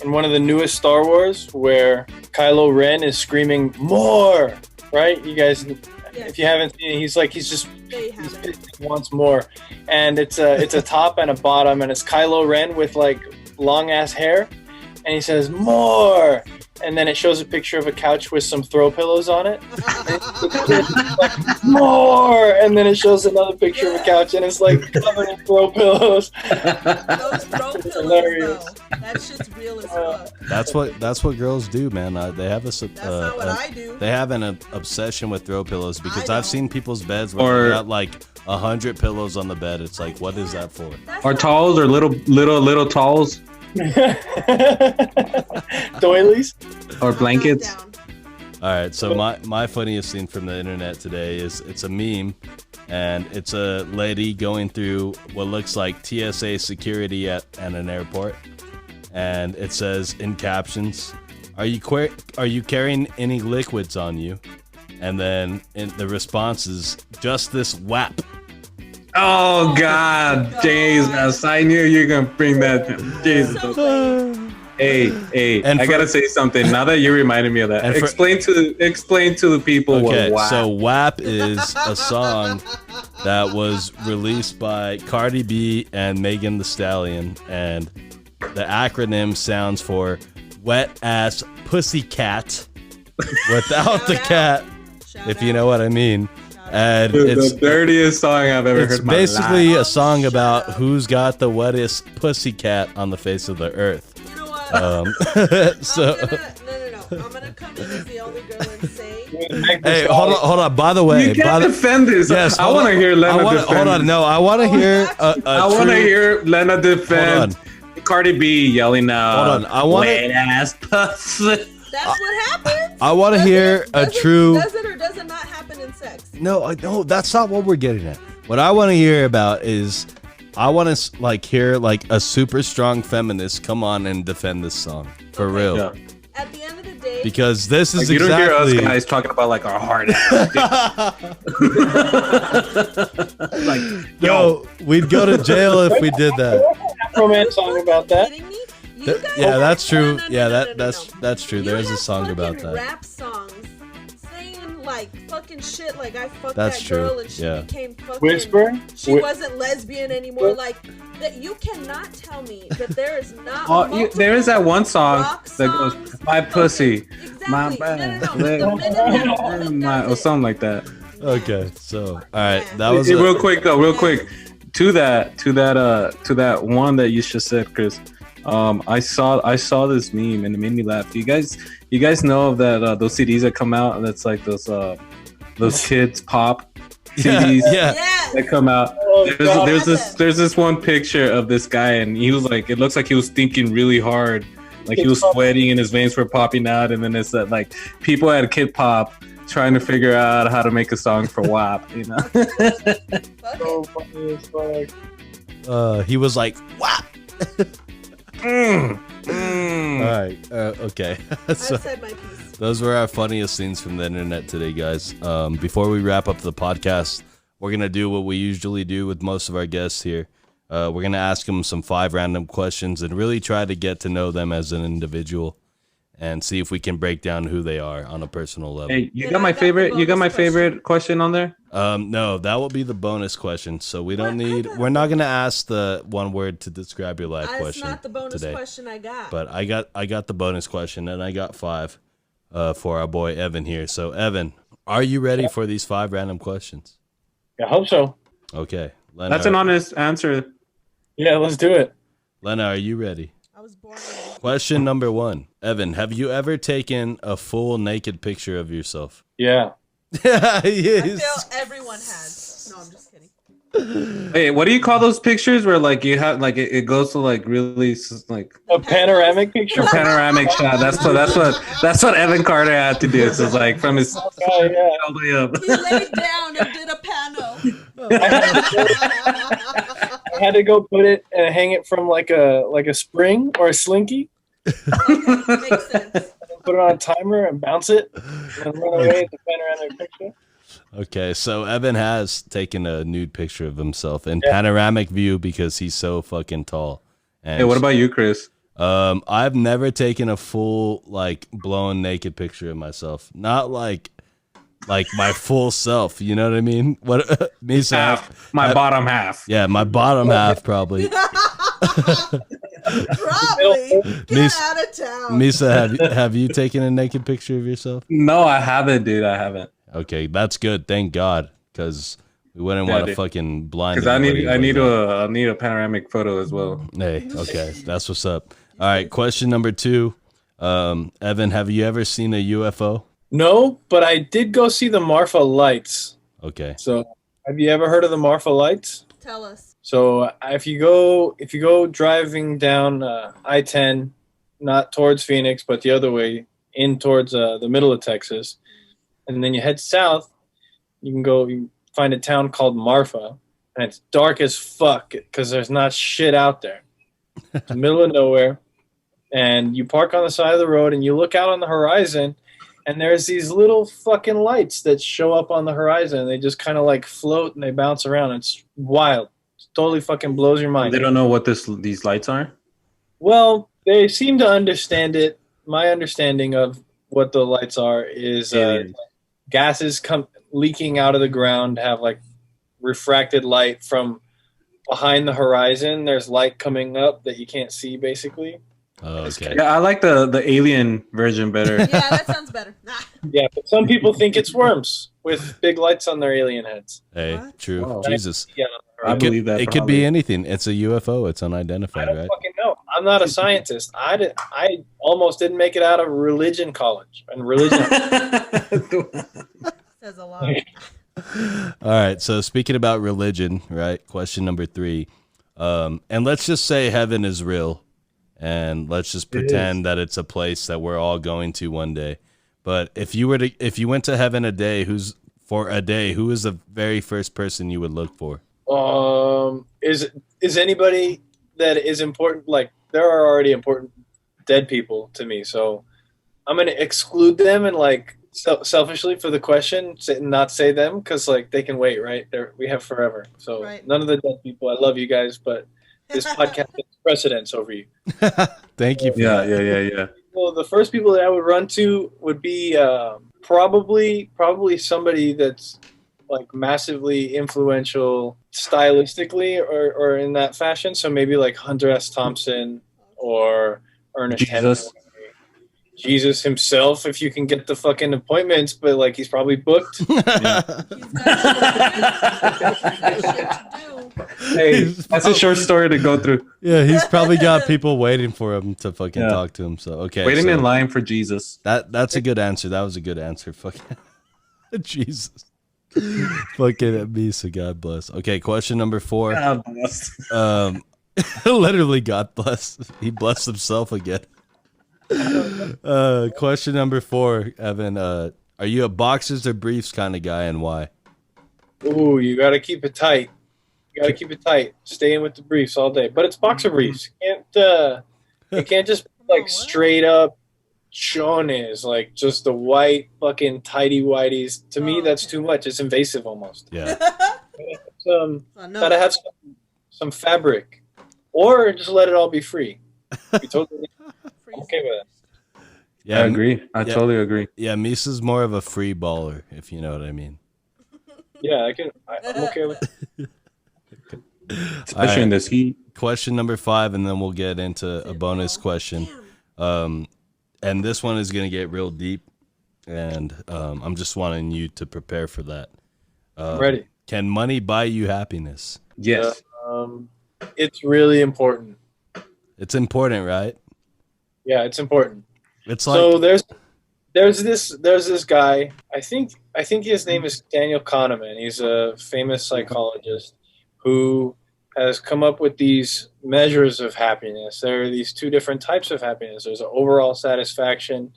one of the newest Star Wars where Kylo Ren is screaming "more," right? You guys, if you haven't seen it, he's just They have it. he wants more, and it's a top and a bottom, and it's Kylo Ren with like long ass hair, and he says "more," and then it shows a picture of a couch with some throw pillows on it. Like, more, and then it shows another picture of a couch, and it's like covered in throw pillows. Those throw pillows, hilarious. though. That shit's real as fuck. That's what girls do, man. They have That's not what I do. They have an obsession with throw pillows because I I've don't. seen people's beds where they got like 100 pillows on the bed. It's like, what is that for? That's Or not- towels or little towels Doilies. or I'm blankets. not down. All right, so my funniest thing from the internet today is it's a meme, and it's a lady going through what looks like TSA security at an airport, and it says in captions, "Are you carrying any liquids on you?" And then in the response is just this WAP. Oh God, Jesus! I knew you were gonna bring that. Jesus. So lame. Hey, And I for- gotta say something. Now that you reminded me of that, And for- explain to the people Okay, what WAP. so WAP is a song that was released by Cardi B and Megan Thee Stallion, and the acronym sounds for Wet Ass Pussycat without the Shout out. cat, Shout if you out. know what I mean. And Dude, it's the dirtiest song I've ever it's heard in my basically life. a song Shut about up. who's got the wettest pussycat on the face of the earth. You know what? So I'm gonna come in as the older girl and say, hey, hold on. By the way, You can't defend this. yes, I hold want to on. hear Lena defend. Hold on, no, I want to Oh, hear that's- I want to hear Lena defend Cardi B yelling out. Hold on, I wanna- wet ass pussy. that's what happens. I want to Does hear it- a does it- true. Does it or does it not happen in sex? No, that's not what we're getting at. What I want to hear about is, I want to like hear like a super strong feminist come on and defend this song for Okay. real, Yeah. At the end of the day, because this is Like, you don't hear us exactly. guys talking about like our hard ass. Like, No, we'd go to jail if we did that. Romance song about that. kidding me? You Th- guys yeah, have- that's true. no, Yeah, no, no. that's true. You There is a have song about fucking that. Rap songs saying like fucking shit like I fucked That's that true, girl and she yeah. became fucking Whisper. she wasn't lesbian anymore. Like that, you cannot tell me that there is not. oh, there is that one song rock that goes, songs. "My pussy, Exactly. my No, bad, no, no. The minute that woman my," does or it, something like that. Okay, so all right, Yeah. that was Hey, a- real quick though, real quick. To that one that you just said, Chris. I saw this meme and it made me laugh. You guys know of that those CDs that come out, and that's like those kids pop CDs yeah. Yes. that come out. Oh, God. There's this one picture of this guy, and he was like, it looks like he was thinking really hard, like he was sweating and his veins were popping out, and then it's that like people at Kid Pop trying to figure out how to make a song for WAP, you know. Fuck it. So funny as fuck. He was like, "Wow." Mm. All right, okay. I've So said my piece. those were our funniest scenes from the internet today, guys. Before we wrap up the podcast, we're gonna do what we usually do with most of our guests here. We're gonna ask them some 5 random questions and really try to get to know them as an individual, and see if we can break down who they are on a personal level. Hey, you Then got I my got the favorite. You got bonus my question. favorite question on there. No, that will be the bonus question. So we don't What? I need. got- We're not gonna ask the one word to describe your life That's question not the bonus today. question I got. But I got the bonus question, and I got 5 for our boy Evan here. So Evan, are you ready for these 5 random questions? I hope so. Okay, Lena, That's an honest answer. Yeah, let's do it. Lena, are you ready? I was born ready. Question number 1. Evan, have you ever taken a full naked picture of yourself? Yeah. I Yes. feel everyone has. No, I'm just kidding. Hey, what do you call those pictures where like you have like it goes to like really like A panoramic picture. a panoramic shot? That's what Evan Carter had to do. It's just like from his Oh, yeah. all the way up. He laid down and did a pano. I had to go put it and hang it from like a spring or a slinky. Okay, makes sense. Put it on a timer and bounce it, and run away at the panoramic picture. Okay, so Evan has taken a nude picture of himself in Yeah. panoramic view because he's so fucking tall. And Hey, what about you, Chris? I've never taken a full like blown naked picture of myself. Not like my full self. You know what I mean? What me saying? Half, my bottom half. Yeah, my bottom half probably. Probably. Get out of town. Misa, have you taken a naked picture of yourself? No, I haven't, dude. I haven't. Okay, that's good. Thank God, because we wouldn't want to fucking blind. Because I need a panoramic photo as well. Hey, okay, that's what's up. All right, question number 2. Evan, have you ever seen a UFO? No, but I did go see the Marfa lights. Okay. So, have you ever heard of the Marfa lights? Tell us. So, if you go driving down I-10, not towards Phoenix, but the other way, in towards the middle of Texas, and then you head south, you find a town called Marfa, and it's dark as fuck because there's not shit out there. It's the middle of nowhere, and you park on the side of the road, and you look out on the horizon, and there's these little fucking lights that show up on the horizon. They just kind of like float and they bounce around. It's wild. It totally fucking blows your mind. They don't know what these lights are? Well, they seem to understand it. My understanding of what the lights are is gases come leaking out of the ground, have like refracted light from behind the horizon. There's light coming up that you can't see, basically. Oh, okay. Yeah, I like the alien version better. Yeah, that sounds better. Yeah, but some people think it's worms with big lights on their alien heads. Hey, What? true. Wow. Jesus. Yeah, I believe that. It could be anything. It's a UFO. It's I unidentified, don't right? fucking know. I'm not a scientist. I almost didn't make it out of religion college. And religion. Says a lot. All right. So speaking about religion, right? Question number 3. And let's just say heaven is real, and let's just pretend that it's a place that we're all going to one day. But if you went to heaven who is the very first person you would look for? Is anybody that is important? Like, there are already important dead people to me, so I'm gonna exclude them and like selfishly for the question, not say them because like they can wait, right? We have forever, so Right. None of the dead people. I love you guys, but this podcast takes precedence over you. Thank you. For Yeah. Well, the first people that I would run to would be probably somebody that's like massively influential stylistically or in that fashion. So maybe like Hunter S. Thompson or Ernest Jesus. Hemingway. Jesus himself, if you can get the fucking appointments, but like he's probably booked. He's got shit to do. Hey, that's a short story to go through. Yeah, he's probably got people waiting for him to fucking talk to him. So okay, Waiting in line for Jesus. That's a good answer. That was a good answer. Fucking Jesus. Fucking at me, so God bless. Okay, question number 4. God bless. Literally, God bless. He blessed himself again. Question number 4, Evan. Are you a boxers or briefs kind of guy, and why? Ooh, you got to keep it tight. Stay in with the briefs all day. But it's boxer briefs. You can't just like straight up chones, like just the white fucking tighty whities. To me, that's too much. It's invasive almost. Yeah. Gotta have some fabric, or just let it all be free. Be totally okay with it. Yeah, I agree. I totally agree. Yeah, Misa's more of a free baller, if you know what I mean. Yeah, I'm okay with it. Especially in this heat. Question number 5, and then we'll get into a bonus question. And this one is going to get real deep, and I'm just wanting you to prepare for that. Ready. Can money buy you happiness? Yes. It's really important. It's important, right? Yeah, it's important. It's like So there's this guy. I think his name is Daniel Kahneman. He's a famous psychologist who has come up with these measures of happiness. There are these 2 different types of happiness. There's overall satisfaction,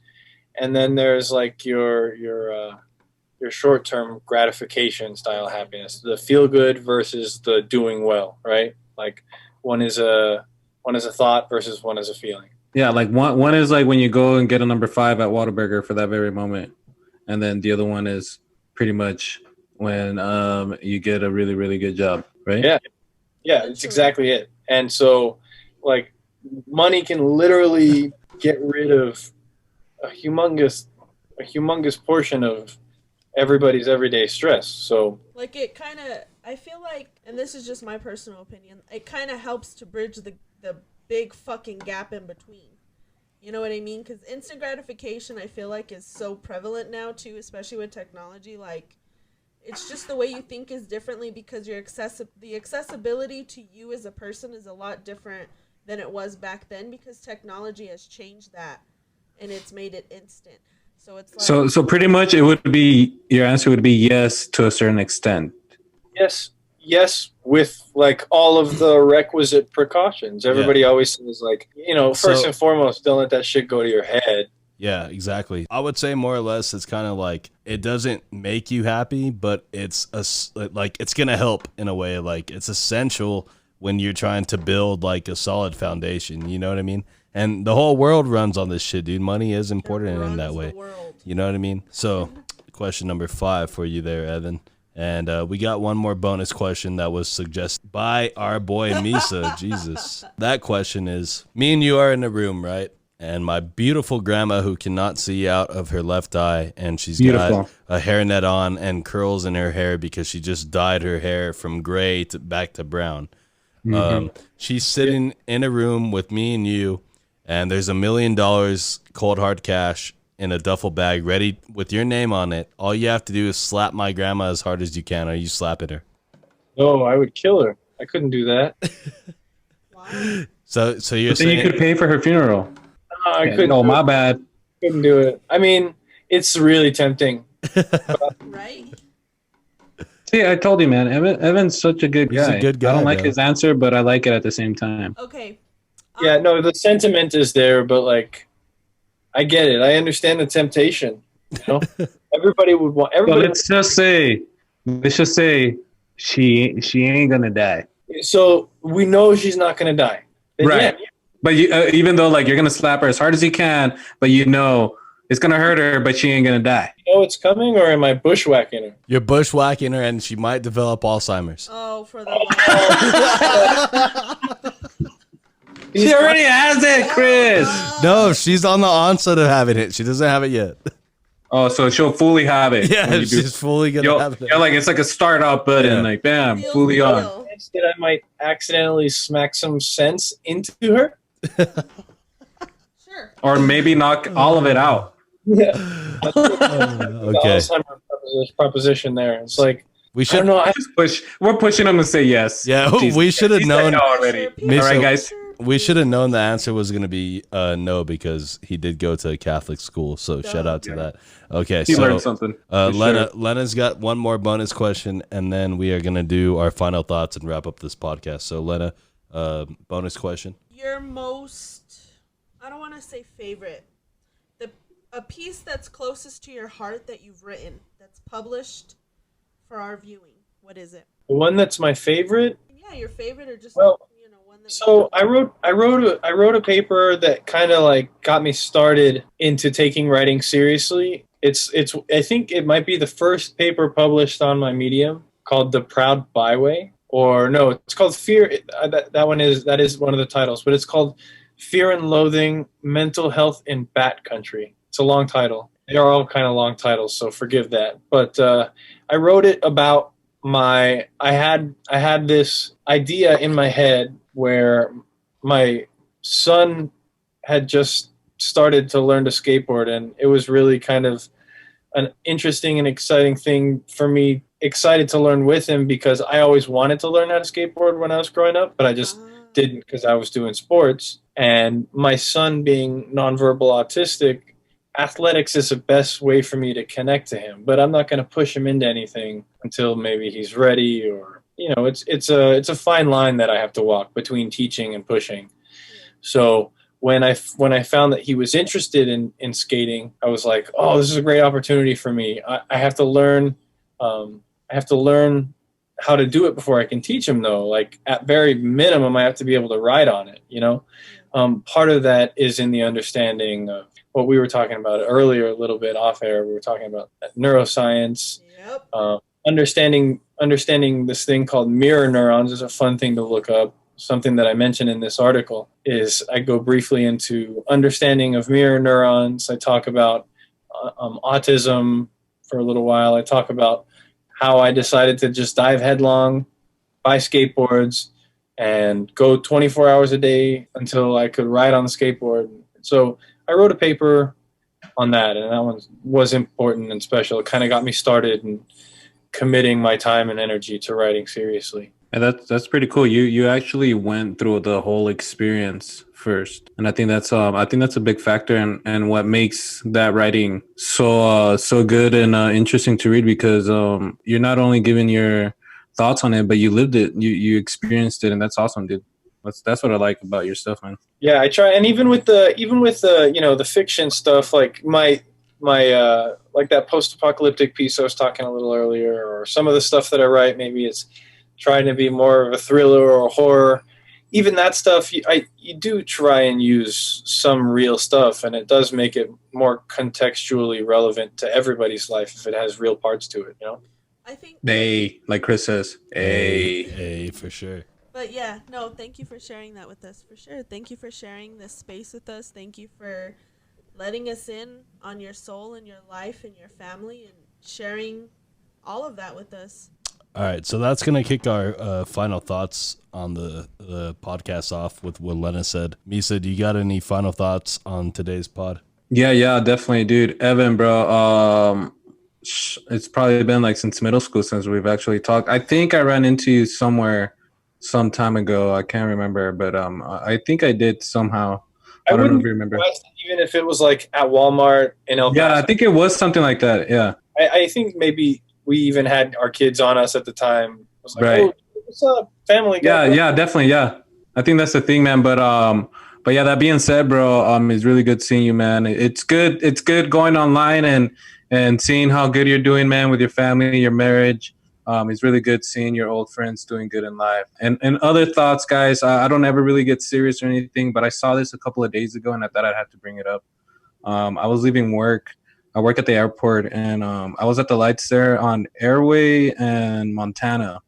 and then there's like your short-term gratification style happiness. The feel good versus the doing well, right? Like one is a thought versus one is a feeling. Yeah, like one is like when you go and get a number 5 at Whataburger for that very moment, and then the other one is pretty much when you get a really, really good job, right? Yeah, it's exactly it. And so, like, money can literally get rid of a humongous portion of everybody's everyday stress. So Like it kind of I feel like, and this is just my personal opinion, it kind of helps to bridge the big fucking gap in between. You know what I mean? Because instant gratification, I feel like, is so prevalent now too, especially with technology. Like, it's just the way you think is differently because the accessibility to you as a person is a lot different than it was back then because technology has changed that and it's made it instant. So it's like, so pretty much it would be, your answer would be yes to a certain extent. Yes, with like all of the requisite precautions. Everybody always says like, first and foremost, don't let that shit go to your head. Yeah, exactly. I would say more or less it's kind of like it doesn't make you happy, but it's it's going to help in a way. Like it's essential when you're trying to build like a solid foundation, you know what I mean? And the whole world runs on this shit, dude. Money is important in that way. You know what I mean? So, question number 5 for you there, Evan. And we got one more bonus question that was suggested by our boy Misa. Jesus. That question is, me and you are in a room, right? And my beautiful grandma who cannot see out of her left eye, and she's got a hairnet on and curls in her hair because she just dyed her hair from gray back to brown. She's sitting in a room with me and you, and there's $1 million cold hard cash in a duffel bag ready with your name on it. All you have to do is slap my grandma as hard as you can. Are you slapping her? No, I would kill her. I couldn't do that. So you're saying you could pay for her funeral. I couldn't. Oh, my bad. Couldn't do it. I mean, it's really tempting. right? See, I told you, man. Evan's such a good guy. He's a good guy. I don't like his answer, but I like it at the same time. Okay. Yeah, no, the sentiment is there, but like, I get it. I understand the temptation. You know, everybody would want. Everybody. Let's just say she ain't gonna die. So we know she's not gonna die. Then Right. yeah. But you, even though like you're gonna slap her as hard as you can, but you know it's gonna hurt her, but she ain't gonna die. You know it's coming, or am I bushwhacking her? you're bushwhacking her and she might develop Alzheimer's. Oh, for the She already has it, Chris. No, she's on the onset of having it. She doesn't have it yet. Oh, so she'll fully have it. Yeah, she's fully gonna have it. You're like it's like a startup button, like bam, Feel fully real. on. That I might accidentally smack some sense into her. Sure. Or maybe knock all of it out. Yeah. Okay. Alzheimer's proposition there. It's like We I should don't know. We're pushing them to say yes. Yeah, Jesus. we should have He said known no already. Misa, All right, guys. We should have known the answer was going to be no because he did go to a Catholic school. So shout out to that. Okay, He so learned something. Lena's got one more bonus question, and then we are going to do our final thoughts and wrap up this podcast. So Lena, bonus question. Your most, I don't want to say favorite, a piece that's closest to your heart that you've written that's published for our viewing. What is it? The one that's my favorite. Yeah, your favorite or just Well, one that. So I wrote a paper that kind of like got me started into taking writing seriously. It's I think it might be the first paper published on my Medium called The Proud Byway, or no, it's called Fear. That is one of the titles, but it's called Fear and Loathing: Mental Health in Bat Country. It's a long title. They are all kind of long titles, so forgive that. But I wrote it about I had this idea in my head where my son had just started to learn to skateboard, and it was really kind of an interesting and exciting thing for me, excited to learn with him because I always wanted to learn how to skateboard when I was growing up, but I just didn't because I was doing sports. And my son being nonverbal autistic, athletics is the best way for me to connect to him, but I'm not going to push him into anything until maybe he's ready, or it's a fine line that I have to walk between teaching and pushing. So when I found that he was interested in skating, I was like, oh, this is a great opportunity for me. I have to learn how to do it before I can teach him, though. Like at very minimum, I have to be able to ride on it. Part of that is in the understanding of what we were talking about earlier, a little bit off air. We were talking about neuroscience. Yep. Understanding this thing called mirror neurons is a fun thing to look up. Something that I mentioned in this article is I go briefly into understanding of mirror neurons. I talk about autism for a little while. I talk about how I decided to just dive headlong, buy skateboards, and go 24 hours a day until I could ride on the skateboard. So I wrote a paper on that, and that one was important and special. It kind of got me started and committing my time and energy to writing seriously. And that's pretty cool. You actually went through the whole experience first, and I think that's a big factor and what makes that writing so good and interesting to read, because you're not only giving your thoughts on it, but you lived it, you experienced it, and that's awesome, dude. That's what I like about your stuff, man. Yeah, I try, and even with the the fiction stuff, like my like that post-apocalyptic piece I was talking a little earlier, or some of the stuff that I write, maybe it's trying to be more of a thriller or a horror. Even that stuff, you do try and use some real stuff, and it does make it more contextually relevant to everybody's life if it has real parts to it, you know? I think Like Chris says, for sure. But yeah, no, thank you for sharing that with us, for sure. Thank you for sharing this space with us. Thank you for letting us in on your soul and your life and your family and sharing all of that with us. All right, so that's going to kick our final thoughts on the podcast off with what Lena said. Misa, do you got any final thoughts on today's pod? Yeah, definitely, dude. Evan, bro, it's probably been like since middle school since we've actually talked. I think I ran into you somewhere some time ago. I can't remember, but I think I did somehow. I don't know if you remember. Even if it was like at Walmart in El Paso. Yeah, I think it was something like that. Yeah. I think maybe we even had our kids on us at the time. It was like, right. Oh, what's up, family? Yeah, definitely. Yeah. I think that's the thing, man. But yeah, that being said, bro, it's really good seeing you, man. It's good going online and seeing how good you're doing, man, with your family, your marriage. It's really good seeing your old friends doing good in life. And other thoughts, guys, I don't ever really get serious or anything, but I saw this a couple of days ago, and I thought I'd have to bring it up. I was leaving work. I work at the airport, and I was at the lights there on Airway and Montana.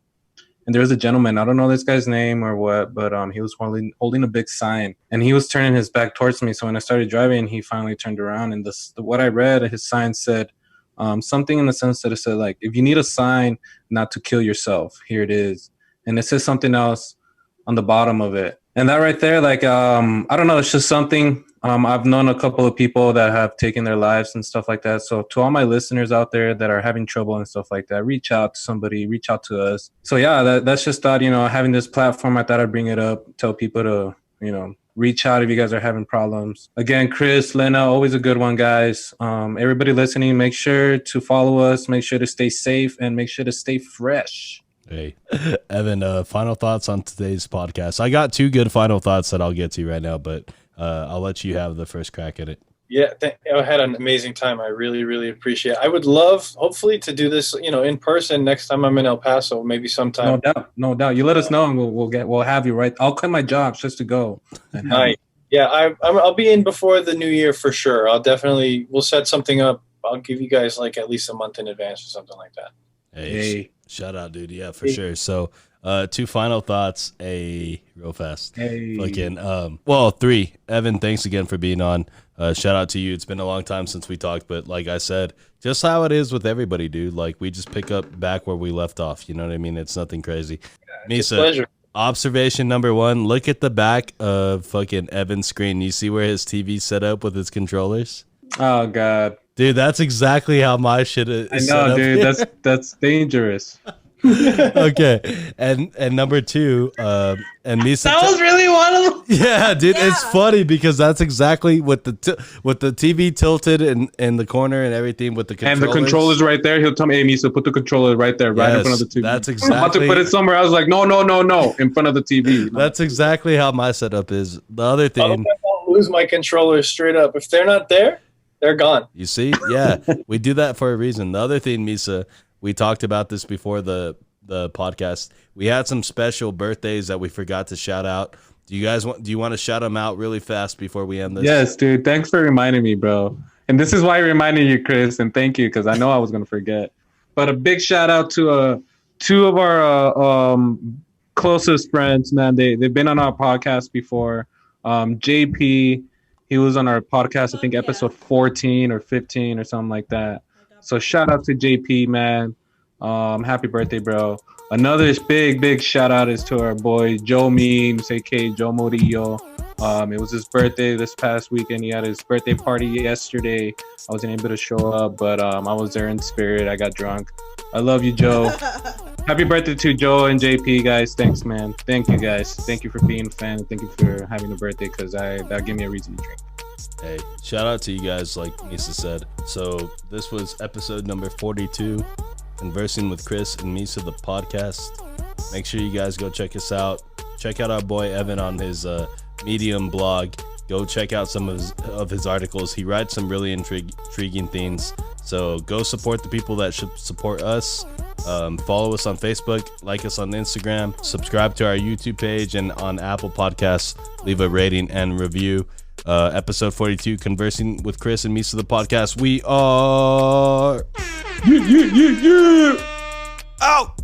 And there was a gentleman, I don't know this guy's name or what, but he was holding a big sign, and he was turning his back towards me. So when I started driving, he finally turned around, and what I read, his sign said something in the sense that it said, like, if you need a sign not to kill yourself, here it is. And it says something else on the bottom of it. And that right there, like, I don't know, it's just something. I've known a couple of people that have taken their lives and stuff like that. So to all my listeners out there that are having trouble and stuff like that, reach out to somebody, reach out to us. So yeah, that's just thought, having this platform, I thought I'd bring it up, tell people to, reach out if you guys are having problems. Again, Chris, Lena, always a good one, guys. Everybody listening, make sure to follow us, make sure to stay safe, and make sure to stay fresh. Hey, Evan, final thoughts on today's podcast. I got two good final thoughts that I'll get to right now, but I'll let you have the first crack at it. Yeah, I had an amazing time. I really, really appreciate it. I would love, hopefully, to do this, in person next time I'm in El Paso, maybe sometime. No doubt. You let us know, and we'll have you, right? I'll quit my job just to go. Yeah, I'll be in before the new year for sure. We'll set something up. I'll give you guys like at least a month in advance or something like that. Hey. Shout out, dude. Yeah, for sure. So, two final thoughts. Real fast. Three. Evan, thanks again for being on. Shout out to you. It's been a long time since we talked, but like I said, just how it is with everybody, dude. Like, we just pick up back where we left off. You know what I mean? It's nothing crazy. Misa, pleasure. Observation number one, look at the back of fucking Evan's screen. You see where his TV's set up with his controllers? Oh, God. Dude, that's exactly how my shit is. I know, dude. That's dangerous. Okay, and number two, and Misa. That was really one of them. Yeah, dude, yeah. It's funny because that's exactly what the TV tilted in the corner and everything with the controllers. And the controller's right there. He'll tell me, hey, Misa, put the controller right there, right in front of the TV. That's exactly. I'm about to put it somewhere. I was like, no, in front of the TV. That's exactly how my setup is. The other thing, I'll lose my controller straight up if they're not there. They're gone. You see? Yeah, we do that for a reason. The other thing, Misa, we talked about this before the podcast. We had some special birthdays that we forgot to shout out. Do you want to shout them out really fast before we end this? Yes, dude. Thanks for reminding me, bro. And this is why I reminded you, Chris, and thank you, because I know I was going to forget. But a big shout out to two of our closest friends, man. They've been on our podcast before. JP, he was on our podcast, I think episode 14 or 15 or something like that. So shout out to JP, man. Happy birthday, bro. Another big shout out is to our boy Joe Memes, aka Joe Morillo. It was his birthday this past weekend. He had his birthday party yesterday. I wasn't able to show up, but I was there in spirit. I got drunk. I love you, Joe. Happy birthday to Joe and JP, guys. Thanks, man. Thank you, guys. Thank you for being a fan. Thank you for having a birthday, because that gave me a reason to drink. Hey, shout out to you guys, like Misa said. So this was episode number 42, Conversing with Chris and Misa, the podcast. Make sure you guys go check us out. Check out our boy Evan on his Medium blog. Go check out some of his articles. He writes some really intriguing things. So go support the people that should support us. Follow us on Facebook, like us on Instagram, subscribe to our YouTube page, and on Apple Podcasts, leave a rating and review. Episode 42, Conversing with Chris and Misa, the podcast. We are... Out!